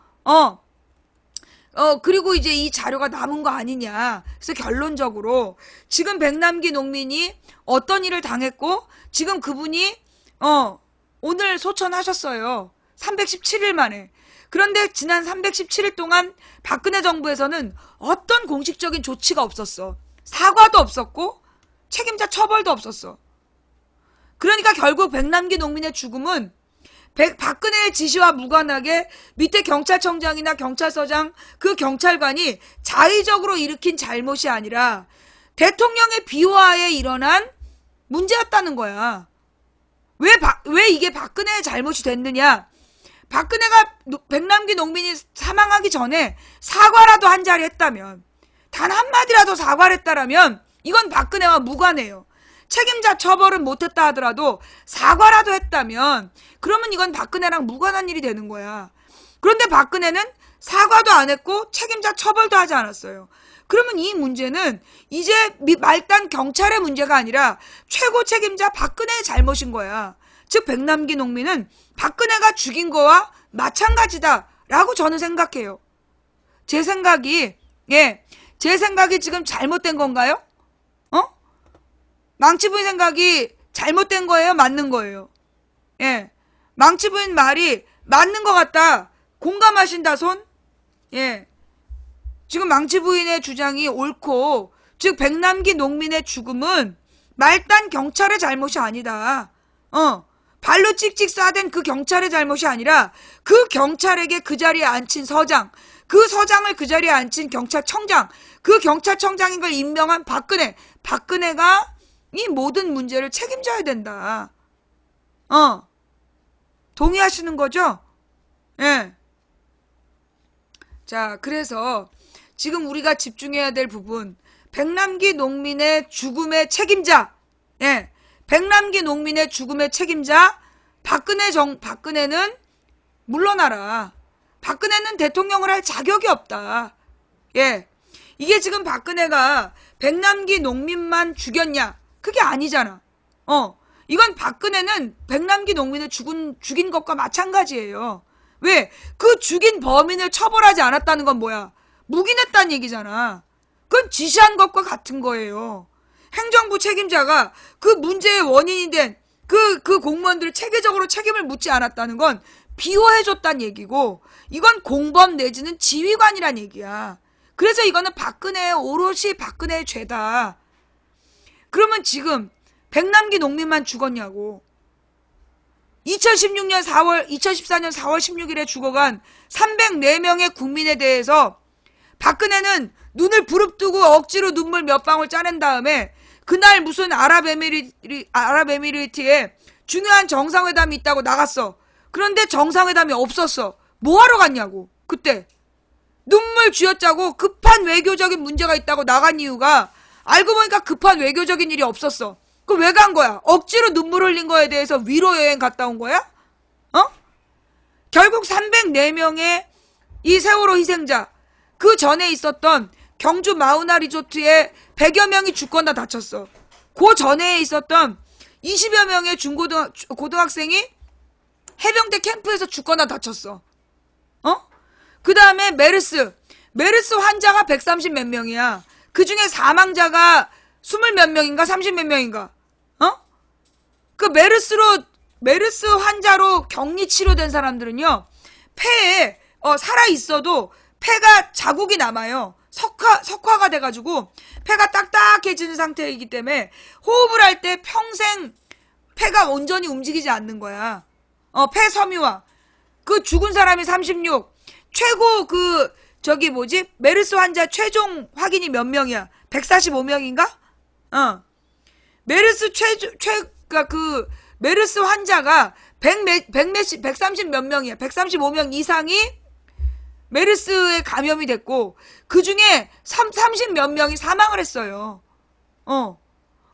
그리고 이제 이 자료가 남은 거 아니냐. 그래서 결론적으로 지금 백남기 농민이 어떤 일을 당했고 지금 그분이 오늘 소천하셨어요. 317일 만에. 그런데 지난 317일 동안 박근혜 정부에서는 어떤 공식적인 조치가 없었어. 사과도 없었고 책임자 처벌도 없었어. 그러니까 결국 백남기 농민의 죽음은 박근혜의 지시와 무관하게 밑에 경찰청장이나 경찰서장 그 경찰관이 자의적으로 일으킨 잘못이 아니라 대통령의 비호하에 일어난 문제였다는 거야. 왜 이게 박근혜의 잘못이 됐느냐? 박근혜가 백남기 농민이 사망하기 전에 사과라도 한 자리 했다면 단 한마디라도 사과를 했다라면 이건 박근혜와 무관해요. 책임자 처벌은 못했다 하더라도 사과라도 했다면 그러면 이건 박근혜랑 무관한 일이 되는 거야. 그런데 박근혜는 사과도 안 했고 책임자 처벌도 하지 않았어요. 그러면 이 문제는 이제 말단 경찰의 문제가 아니라 최고 책임자 박근혜의 잘못인 거야. 즉 백남기 농민은 박근혜가 죽인 거와 마찬가지다라고 저는 생각해요. 제 생각이 지금 잘못된 건가요? 망치부인 생각이 잘못된 거예요? 맞는 거예요? 예. 망치부인 말이 맞는 것 같다. 공감하신다 손? 예. 지금 망치부인의 주장이 옳고 즉 백남기 농민의 죽음은 말단 경찰의 잘못이 아니다. 발로 찍찍 쏴댄 그 경찰의 잘못이 아니라 그 경찰에게 그 자리에 앉힌 서장, 그 서장을 그 자리에 앉힌 경찰청장, 그 경찰청장인 걸 임명한 박근혜가 이 모든 문제를 책임져야 된다. 동의하시는 거죠? 예. 자, 그래서 지금 우리가 집중해야 될 부분, 백남기 농민의 죽음의 책임자, 예. 백남기 농민의 죽음의 책임자, 박근혜는 물러나라. 박근혜는 대통령을 할 자격이 없다. 예. 이게 지금 박근혜가 백남기 농민만 죽였냐? 그게 아니잖아. 이건 박근혜는 백남기 농민을 죽인 것과 마찬가지예요. 왜? 그 죽인 범인을 처벌하지 않았다는 건 뭐야? 묵인했다는 얘기잖아. 그건 지시한 것과 같은 거예요. 행정부 책임자가 그 문제의 원인이 된 그 공무원들을 체계적으로 책임을 묻지 않았다는 건 비호해줬단 얘기고 이건 공범 내지는 지휘관이란 얘기야. 그래서 이거는 오롯이 박근혜의 죄다. 그러면 지금 백남기 농민만 죽었냐고. 2014년 4월 16일에 죽어간 304명의 국민에 대해서 박근혜는 눈을 부릅뜨고 억지로 눈물 몇 방울 짜낸 다음에 그날 무슨 아랍에미리트에 중요한 정상회담이 있다고 나갔어. 그런데 정상회담이 없었어. 뭐하러 갔냐고. 그때 눈물 쥐어짜고 급한 외교적인 문제가 있다고 나간 이유가 알고 보니까 급한 외교적인 일이 없었어. 그럼 왜 간 거야? 억지로 눈물 흘린 거에 대해서 위로 여행 갔다 온 거야? 결국 304명의 이 세월호 희생자, 그 전에 있었던 경주 마우나 리조트에 100여 명이 죽거나 다쳤어. 그 전에 있었던 20여 명의 고등학생이 해병대 캠프에서 죽거나 다쳤어. 그 다음에 메르스 환자가 130 몇 명이야. 그 중에 사망자가 20 몇 명인가 30 몇 명인가. 그 메르스 환자로 격리 치료된 사람들은요, 폐에 살아 있어도 폐가 자국이 남아요. 석화가 돼가지고 폐가 딱딱해지는 상태이기 때문에 호흡을 할 때 평생 폐가 온전히 움직이지 않는 거야. 폐 섬유화. 그 죽은 사람이 36. 최고 메르스 환자 최종 확인이 몇 명이야? 145명인가? 메르스 환자가 130 몇 명이야. 135명 이상이 메르스에 감염이 됐고, 그 중에 30 몇 명이 사망을 했어요.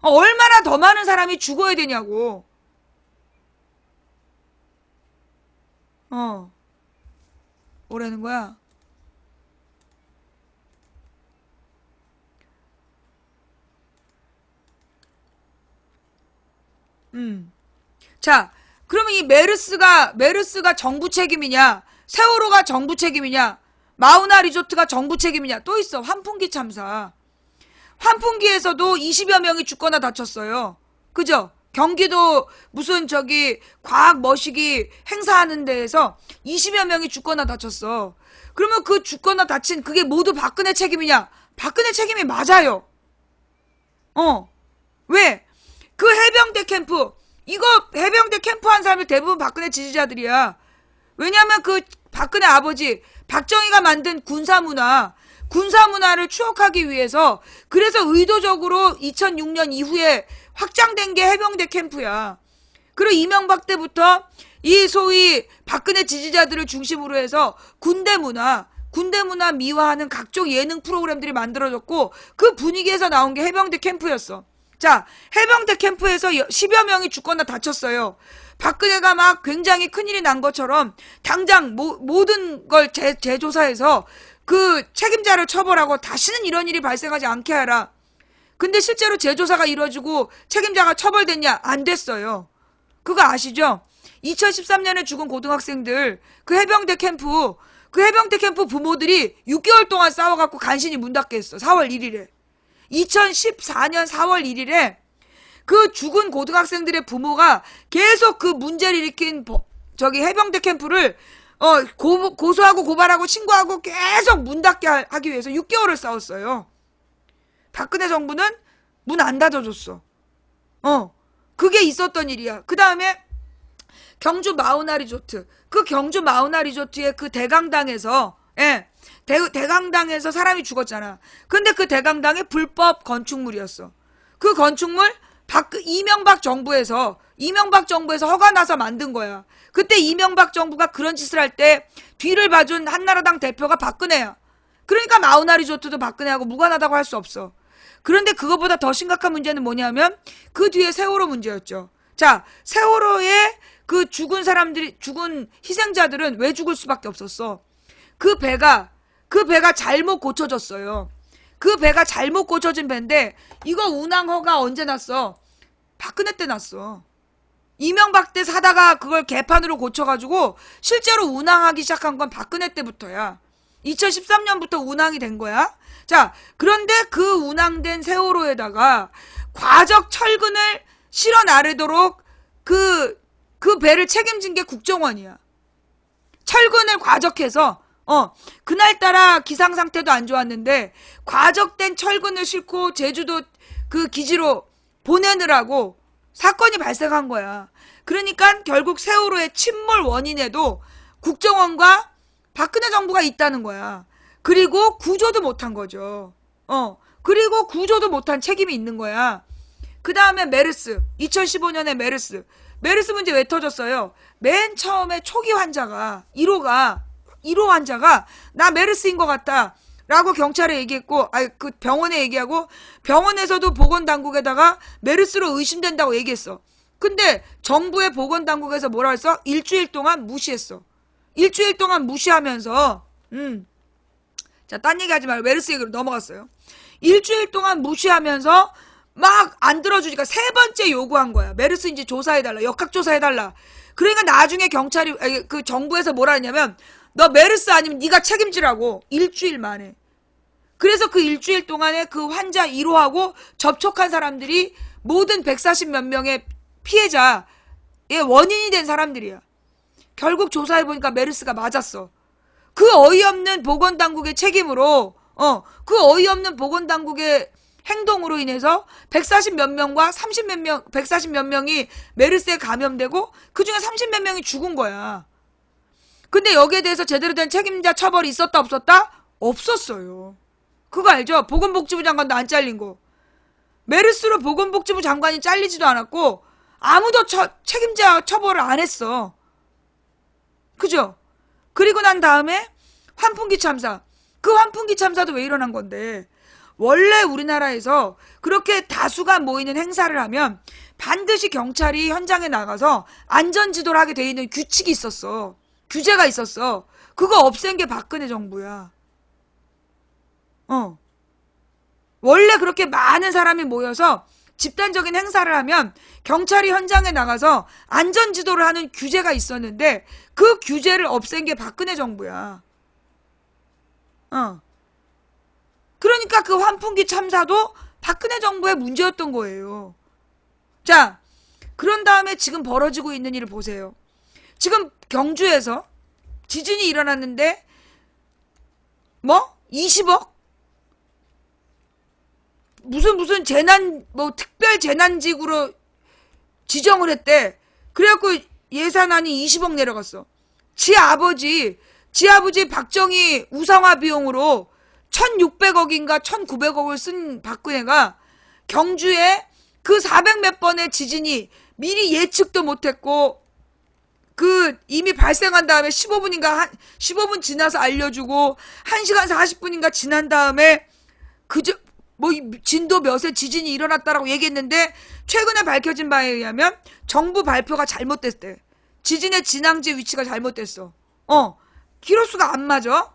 얼마나 더 많은 사람이 죽어야 되냐고. 뭐라는 거야? 자, 그러면 이 메르스가 정부 책임이냐? 세월호가 정부 책임이냐? 마우나 리조트가 정부 책임이냐? 또 있어. 환풍기 참사. 환풍기에서도 20여 명이 죽거나 다쳤어요. 그죠? 경기도 무슨 과학 머시기 행사하는 데에서 20여 명이 죽거나 다쳤어. 그러면 그 죽거나 다친 그게 모두 박근혜 책임이냐? 박근혜 책임이 맞아요. 왜? 그 해병대 캠프, 해병대 캠프 한 사람이 대부분 박근혜 지지자들이야. 왜냐면 그 박근혜 아버지 박정희가 만든 군사문화를 추억하기 위해서, 그래서 의도적으로 2006년 이후에 확장된 게 해병대 캠프야. 그리고 이명박 때부터 이 소위 박근혜 지지자들을 중심으로 해서 군대 문화 미화하는 각종 예능 프로그램들이 만들어졌고, 그 분위기에서 나온 게 해병대 캠프였어. 자, 해병대 캠프에서 10여 명이 죽거나 다쳤어요. 박근혜가 막 굉장히 큰일이 난 것처럼 당장 모든 걸 재조사해서 그 책임자를 처벌하고 다시는 이런 일이 발생하지 않게 하라. 근데 실제로 재조사가 이루어지고 책임자가 처벌됐냐? 안 됐어요. 그거 아시죠? 2013년에 죽은 고등학생들, 그 해병대 캠프 부모들이 6개월 동안 싸워갖고 간신히 문 닫게 했어. 4월 1일에. 2014년 4월 1일에 그 죽은 고등학생들의 부모가 계속 그 문제를 일으킨 해병대 캠프를 고소하고 고발하고 신고하고 계속 문 닫게 하기 위해서 6개월을 싸웠어요. 박근혜 정부는 문 안 닫아줬어. 그게 있었던 일이야. 그 다음에 경주 마우나 리조트. 그 경주 마우나 리조트의 그 대강당에서, 대강당에서 사람이 죽었잖아. 근데 그 대강당이 불법 건축물이었어. 그 건축물 이명박 정부에서 허가 나서 만든 거야. 그때 이명박 정부가 그런 짓을 할 때 뒤를 봐준 한나라당 대표가 박근혜야. 그러니까 마우나 리조트도 박근혜하고 무관하다고 할 수 없어. 그런데 그것보다 더 심각한 문제는 뭐냐면 그 뒤에 세월호 문제였죠. 자, 세월호에 그 죽은 희생자들은 왜 죽을 수밖에 없었어? 그 배가 잘못 고쳐졌어요. 그 배가 잘못 고쳐진 배인데 이거 운항 허가 언제 났어? 박근혜 때 났어. 이명박 때 사다가 그걸 개판으로 고쳐가지고 실제로 운항하기 시작한 건 박근혜 때부터야. 2013년부터 운항이 된 거야. 자, 그런데 그 운항된 세월호에다가 과적 철근을 실어 나르도록 그 배를 책임진 게 국정원이야. 맨날 과적해서 그날따라 기상 상태도 안 좋았는데 과적된 철근을 싣고 제주도 그 기지로 보내느라고 사건이 발생한 거야. 그러니까 결국 세월호의 침몰 원인에도 국정원과 박근혜 정부가 있다는 거야. 그리고 구조도 못한 거죠. 그리고 구조도 못한 책임이 있는 거야. 그 다음에 메르스, 2015년에 메르스 문제 왜 터졌어요? 맨 처음에 초기 환자가 1호 환자가 나 메르스인 것 같다 라고 경찰에 얘기했고, 그 병원에 얘기하고, 병원에서도 보건당국에다가 메르스로 의심된다고 얘기했어. 근데 정부의 보건당국에서 뭐라 했어? 일주일 동안 무시했어. 일주일 동안 무시하면서 자, 딴 얘기 하지 말고 메르스 얘기로 넘어갔어요. 일주일 동안 무시하면서 막 안 들어주니까 세 번째 요구한 거야. 메르스인지 조사해달라. 역학조사해달라. 그러니까 나중에 경찰이, 그 정부에서 뭐라 했냐면, 너 메르스 아니면 네가 책임지라고. 일주일 만에. 그래서 그 일주일 동안에 그 환자 1호하고 접촉한 사람들이 모든 140몇 명의 피해자의 원인이 된 사람들이야. 결국 조사해보니까 메르스가 맞았어. 그 어이없는 보건당국의 책임으로, 그 어이없는 보건당국의 행동으로 인해서 140몇 명과 30몇 명, 140몇 명이 메르스에 감염되고 그 중에 30몇 명이 죽은 거야. 근데 여기에 대해서 제대로 된 책임자 처벌이 있었다 없었다? 없었어요. 그거 알죠? 보건복지부 장관도 안 잘린 거. 메르스로 보건복지부 장관이 잘리지도 않았고 아무도 책임자 처벌을 안 했어. 그죠? 그리고 난 다음에 환풍기 참사. 그 환풍기 참사도 왜 일어난 건데, 원래 우리나라에서 그렇게 다수가 모이는 행사를 하면 반드시 경찰이 현장에 나가서 안전지도를 하게 돼 있는 규칙이 있었어. 규제가 있었어. 그거 없앤 게 박근혜 정부야. 원래 그렇게 많은 사람이 모여서 집단적인 행사를 하면 경찰이 현장에 나가서 안전지도를 하는 규제가 있었는데 그 규제를 없앤 게 박근혜 정부야. 그러니까 그 환풍기 참사도 박근혜 정부의 문제였던 거예요. 자, 그런 다음에 지금 벌어지고 있는 일을 보세요. 지금 경주에서 지진이 일어났는데 20억? 무슨 특별 재난지구로 지정을 했대. 그래갖고 예산안이 20억 내려갔어. 지 아버지 박정희 우상화 비용으로 1600억인가 1900억을 쓴 박근혜가 경주에 그 400몇 번의 지진이 미리 예측도 못했고, 이미 발생한 다음에 15분 지나서 알려주고, 1시간 40분인가 지난 다음에, 진도 몇의 지진이 일어났다라고 얘기했는데, 최근에 밝혀진 바에 의하면, 정부 발표가 잘못됐대. 지진의 진앙지 위치가 잘못됐어. 기로수가 안 맞아.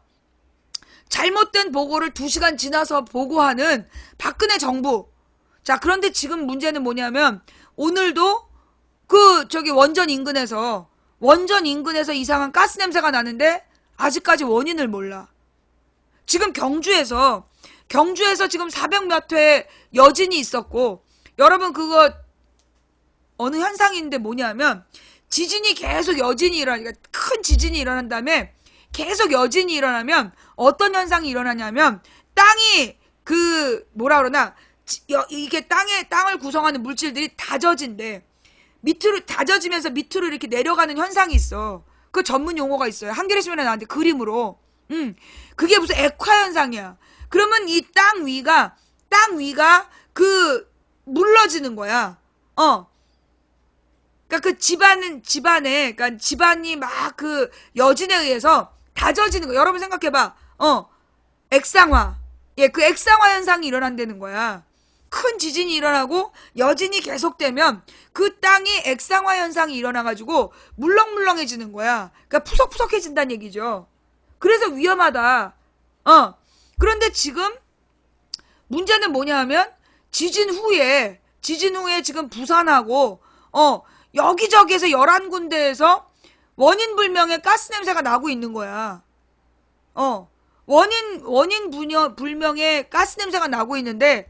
잘못된 보고를 2시간 지나서 보고하는 박근혜 정부. 자, 그런데 지금 문제는 뭐냐면, 오늘도 원전 인근에서 이상한 가스 냄새가 나는데 아직까지 원인을 몰라. 지금 경주에서 지금 400몇 회 여진이 있었고, 여러분 그거 어느 현상이 있는데 뭐냐면, 지진이 계속 여진이 일어나니까 큰 지진이 일어난 다음에 계속 여진이 일어나면 어떤 현상이 일어나냐면, 땅이 이게 땅을 구성하는 물질들이 다져진대. 다져지면서 밑으로 이렇게 내려가는 현상이 있어. 그 전문 용어가 있어요. 한겨레 신문에 나왔는데 그림으로. 그게 무슨 액화 현상이야. 그러면 이 땅 위가 물러지는 거야. 그러니까 집안이 막 여진에 의해서 다져지는 거. 여러분 생각해봐. 액상화. 그 액상화 현상이 일어난다는 거야. 큰 지진이 일어나고 여진이 계속되면 그 땅이 액상화 현상이 일어나가지고 물렁물렁해지는 거야. 그러니까 푸석푸석해진다는 얘기죠. 그래서 위험하다. 그런데 지금 문제는 뭐냐 하면 지진 후에 지금 부산하고 여기저기에서 11군데에서 원인 불명의 가스 냄새가 나고 있는 거야. 원인 불명의 가스 냄새가 나고 있는데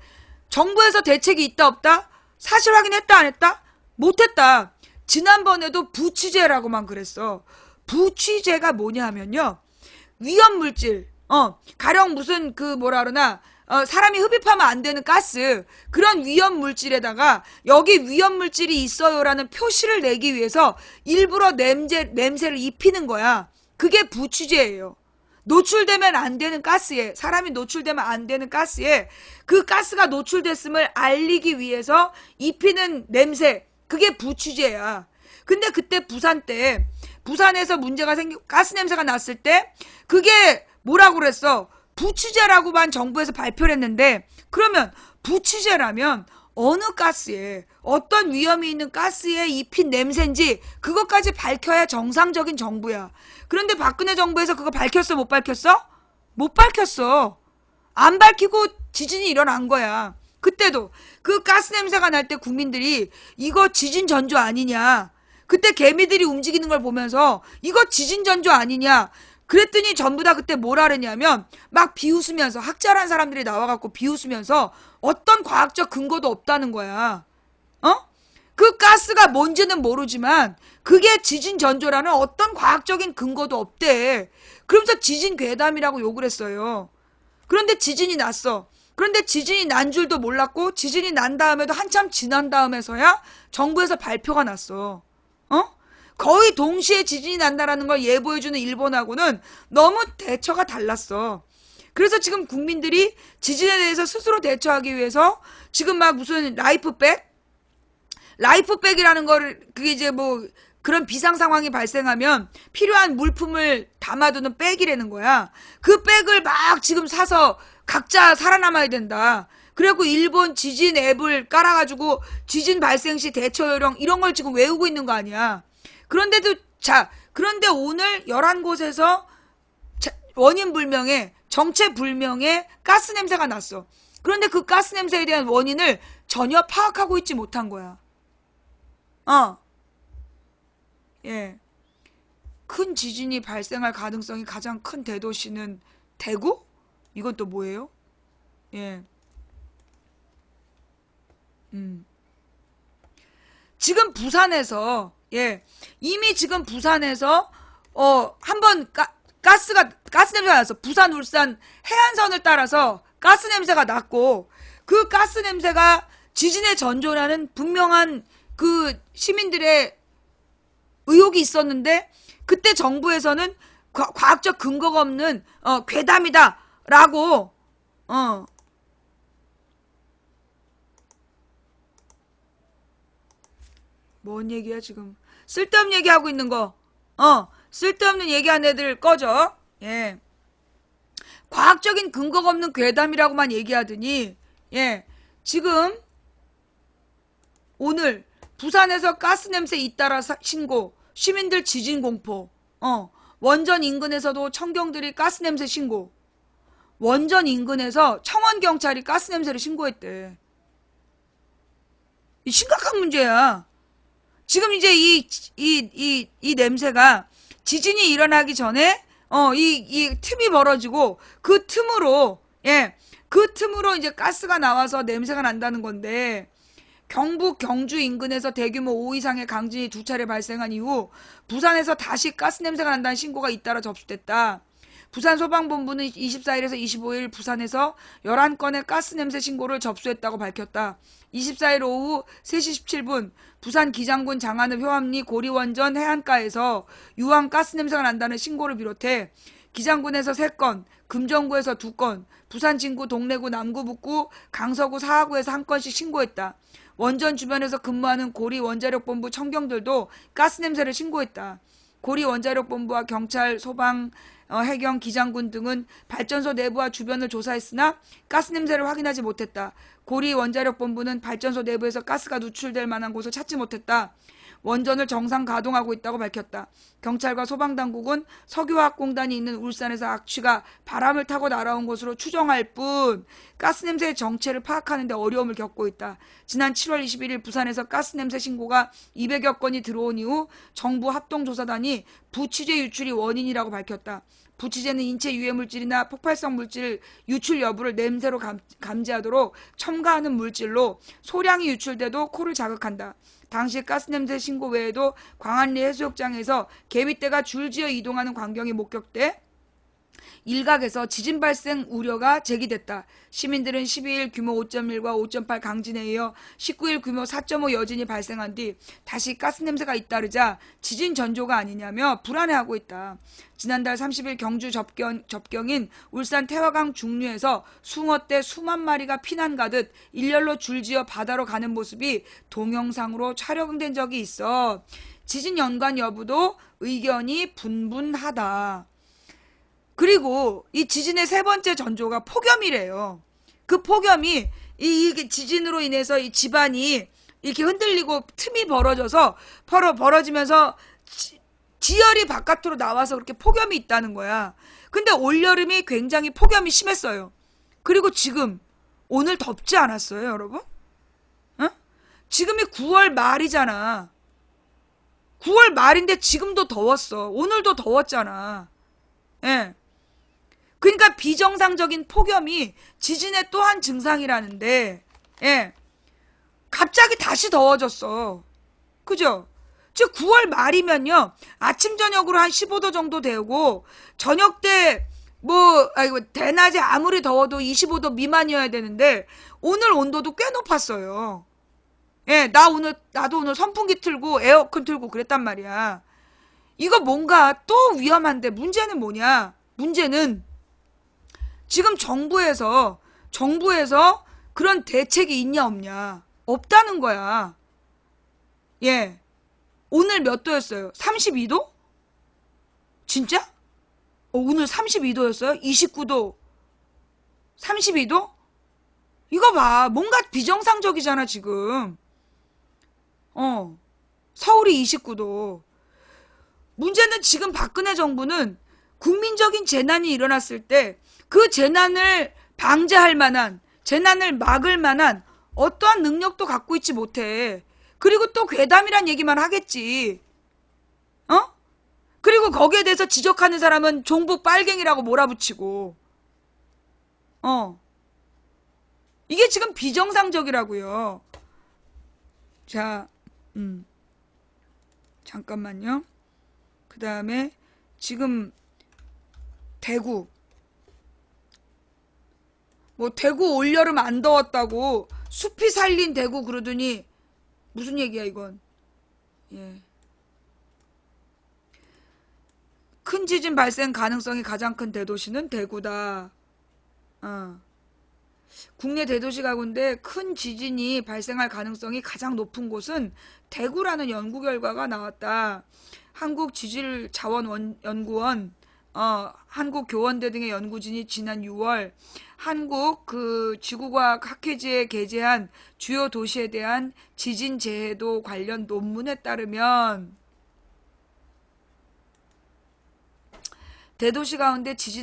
정부에서 대책이 있다 없다? 사실 확인했다 안 했다? 못했다. 지난번에도 부취제라고만 그랬어. 부취제가 뭐냐 하면요. 위험물질, 가령 무슨 그 뭐라 그러나, 사람이 흡입하면 안 되는 가스, 그런 위험물질에다가 여기 위험물질이 있어요라는 표시를 내기 위해서 일부러 냄새를 입히는 거야. 그게 부취제예요. 노출되면 안 되는 가스에, 사람이 노출되면 안 되는 가스에 그 가스가 노출됐음을 알리기 위해서 입히는 냄새, 그게 부취제야. 근데 그때 부산에서 문제가 가스 냄새가 났을 때 그게 뭐라고 그랬어? 부취제라고만 정부에서 발표를 했는데, 그러면 부취제라면 어느 가스에, 어떤 위험이 있는 가스에 입힌 냄새인지 그것까지 밝혀야 정상적인 정부야. 그런데 박근혜 정부에서 그거 밝혔어, 못 밝혔어? 못 밝혔어. 안 밝히고 지진이 일어난 거야. 그때도 그 가스 냄새가 날 때 국민들이 이거 지진 전조 아니냐, 그때 개미들이 움직이는 걸 보면서 이거 지진 전조 아니냐 그랬더니 전부 다 그때 뭐라 그랬냐면 막 비웃으면서, 학자란 사람들이 나와갖고 비웃으면서 어떤 과학적 근거도 없다는 거야. 그 가스가 뭔지는 모르지만 그게 지진 전조라는 어떤 과학적인 근거도 없대. 그러면서 지진 괴담이라고 욕을 했어요. 그런데 지진이 났어. 그런데 지진이 난 줄도 몰랐고, 지진이 난 다음에도 한참 지난 다음에서야 정부에서 발표가 났어. 거의 동시에 지진이 난다라는 걸 예보해주는 일본하고는 너무 대처가 달랐어. 그래서 지금 국민들이 지진에 대해서 스스로 대처하기 위해서 지금 막 무슨 라이프백이라는 거를, 그게 이제 뭐 그런 비상 상황이 발생하면 필요한 물품을 담아두는 백이라는 거야. 그 백을 막 지금 사서 각자 살아남아야 된다. 그래갖고 일본 지진 앱을 깔아가지고 지진 발생 시 대처 요령 이런 걸 지금 외우고 있는 거 아니야. 그런데 오늘 11곳에서 원인 불명의, 정체 불명의 가스 냄새가 났어. 그런데 그 가스 냄새에 대한 원인을 전혀 파악하고 있지 못한 거야. 예. 큰 지진이 발생할 가능성이 가장 큰 대도시는 대구? 이건 또 뭐예요? 예. 지금 부산에서, 예, 이미 지금 부산에서 한번 가스 냄새가 났어. 부산 울산 해안선을 따라서 가스 냄새가 났고, 그 가스 냄새가 지진의 전조라는 분명한 그 시민들의 의혹이 있었는데, 그때 정부에서는 과학적 근거가 없는 괴담이다라고 뭔 얘기야 지금? 쓸데없는 얘기하고 있는 거. 쓸데없는 얘기하는 애들 꺼져. 예. 과학적인 근거가 없는 괴담이라고만 얘기하더니, 예. 지금 오늘 부산에서 가스 냄새 잇따라 신고, 시민들 지진 공포. 원전 인근에서도 청경들이 가스 냄새 신고. 원전 인근에서 청원 경찰이 가스 냄새를 신고했대. 이 심각한 문제야. 지금 이제 이 냄새가 지진이 일어나기 전에 이 틈이 벌어지고 그 틈으로 이제 가스가 나와서 냄새가 난다는 건데, 경북 경주 인근에서 대규모 5 이상의 강진이 2차례 발생한 이후 부산에서 다시 가스 냄새가 난다는 신고가 잇따라 접수됐다. 부산소방본부는 24일에서 25일 부산에서 11건의 가스 냄새 신고를 접수했다고 밝혔다. 24일 오후 3시 17분 부산 기장군 장안읍 효암리 고리원전 해안가에서 유황 가스 냄새가 난다는 신고를 비롯해 기장군에서 3건, 금정구에서 2건, 부산 진구 동래구 남구 북구 강서구 사하구에서 1건씩 신고했다. 원전 주변에서 근무하는 고리 원자력본부 청경들도 가스 냄새를 신고했다. 고리 원자력본부와 경찰, 소방, 해경, 기장군 등은 발전소 내부와 주변을 조사했으나 가스 냄새를 확인하지 못했다. 고리 원자력본부는 발전소 내부에서 가스가 누출될 만한 곳을 찾지 못했다. 원전을 정상 가동하고 있다고 밝혔다. 경찰과 소방당국은 석유화학공단이 있는 울산에서 악취가 바람을 타고 날아온 것으로 추정할 뿐 가스냄새의 정체를 파악하는 데 어려움을 겪고 있다. 지난 7월 21일 부산에서 가스냄새 신고가 200여 건이 들어온 이후 정부 합동조사단이 부취제 유출이 원인이라고 밝혔다. 부취제는 인체 유해물질이나 폭발성 물질 유출 여부를 냄새로 감지하도록 첨가하는 물질로 소량이 유출돼도 코를 자극한다. 당시 가스냄새 신고 외에도 광안리 해수욕장에서 개미떼가 줄지어 이동하는 광경이 목격돼 일각에서 지진 발생 우려가 제기됐다. 시민들은 12일 규모 5.1과 5.8 강진에 이어 19일 규모 4.5 여진이 발생한 뒤 다시 가스냄새가 잇따르자 지진 전조가 아니냐며 불안해하고 있다. 지난달 30일 경주 접경인 울산 태화강 중류에서 숭어떼 수만 마리가 피난 가듯 일렬로 줄지어 바다로 가는 모습이 동영상으로 촬영된 적이 있어 지진 연관 여부도 의견이 분분하다. 그리고 이 지진의 세 번째 전조가 폭염이래요. 그 폭염이 이 지진으로 인해서 이 집안이 이렇게 흔들리고 틈이 벌어지면서 지열이 바깥으로 나와서 그렇게 폭염이 있다는 거야. 근데 올여름이 굉장히 폭염이 심했어요. 그리고 지금 오늘 덥지 않았어요, 여러분? 어? 지금이 9월 말이잖아. 9월 말인데 지금도 더웠어. 오늘도 더웠잖아. 예. 그러니까 비정상적인 폭염이 지진의 또 한 증상이라는데, 예. 갑자기 다시 더워졌어. 그죠? 즉 9월 말이면요. 아침 저녁으로 한 15도 정도 되고 저녁 때 대낮에 아무리 더워도 25도 미만이어야 되는데 오늘 온도도 꽤 높았어요. 예, 나도 오늘 선풍기 틀고 에어컨 틀고 그랬단 말이야. 이거 뭔가 또 위험한데 문제는 뭐냐? 문제는 지금 정부에서 그런 대책이 있냐 없냐? 없다는 거야. 예. 오늘 몇 도였어요? 32도? 진짜? 오늘 32도였어요? 29도? 32도? 이거 봐. 뭔가 비정상적이잖아, 지금. 서울이 29도. 문제는 지금 박근혜 정부는 국민적인 재난이 일어났을 때 그 재난을 방지할 만한, 재난을 막을 만한 어떠한 능력도 갖고 있지 못해. 그리고 또 괴담이란 얘기만 하겠지. 그리고 거기에 대해서 지적하는 사람은 종북 빨갱이라고 몰아붙이고. 이게 지금 비정상적이라고요. 자, 잠깐만요. 그 다음에 지금 대구. 대구 올여름 안 더웠다고 숲이 살린 대구 그러더니 무슨 얘기야 이건. 예. 큰 지진 발생 가능성이 가장 큰 대도시는 대구다. 국내 대도시 가운데 큰 지진이 발생할 가능성이 가장 높은 곳은 대구라는 연구 결과가 나왔다. 한국지질자원연구원, 한국교원대 등의 연구진이 지난 6월 한국 지구과학 학회지에 게재한 주요 도시에 대한 지진 재해도 관련 논문에 따르면 대도시 가운데 지진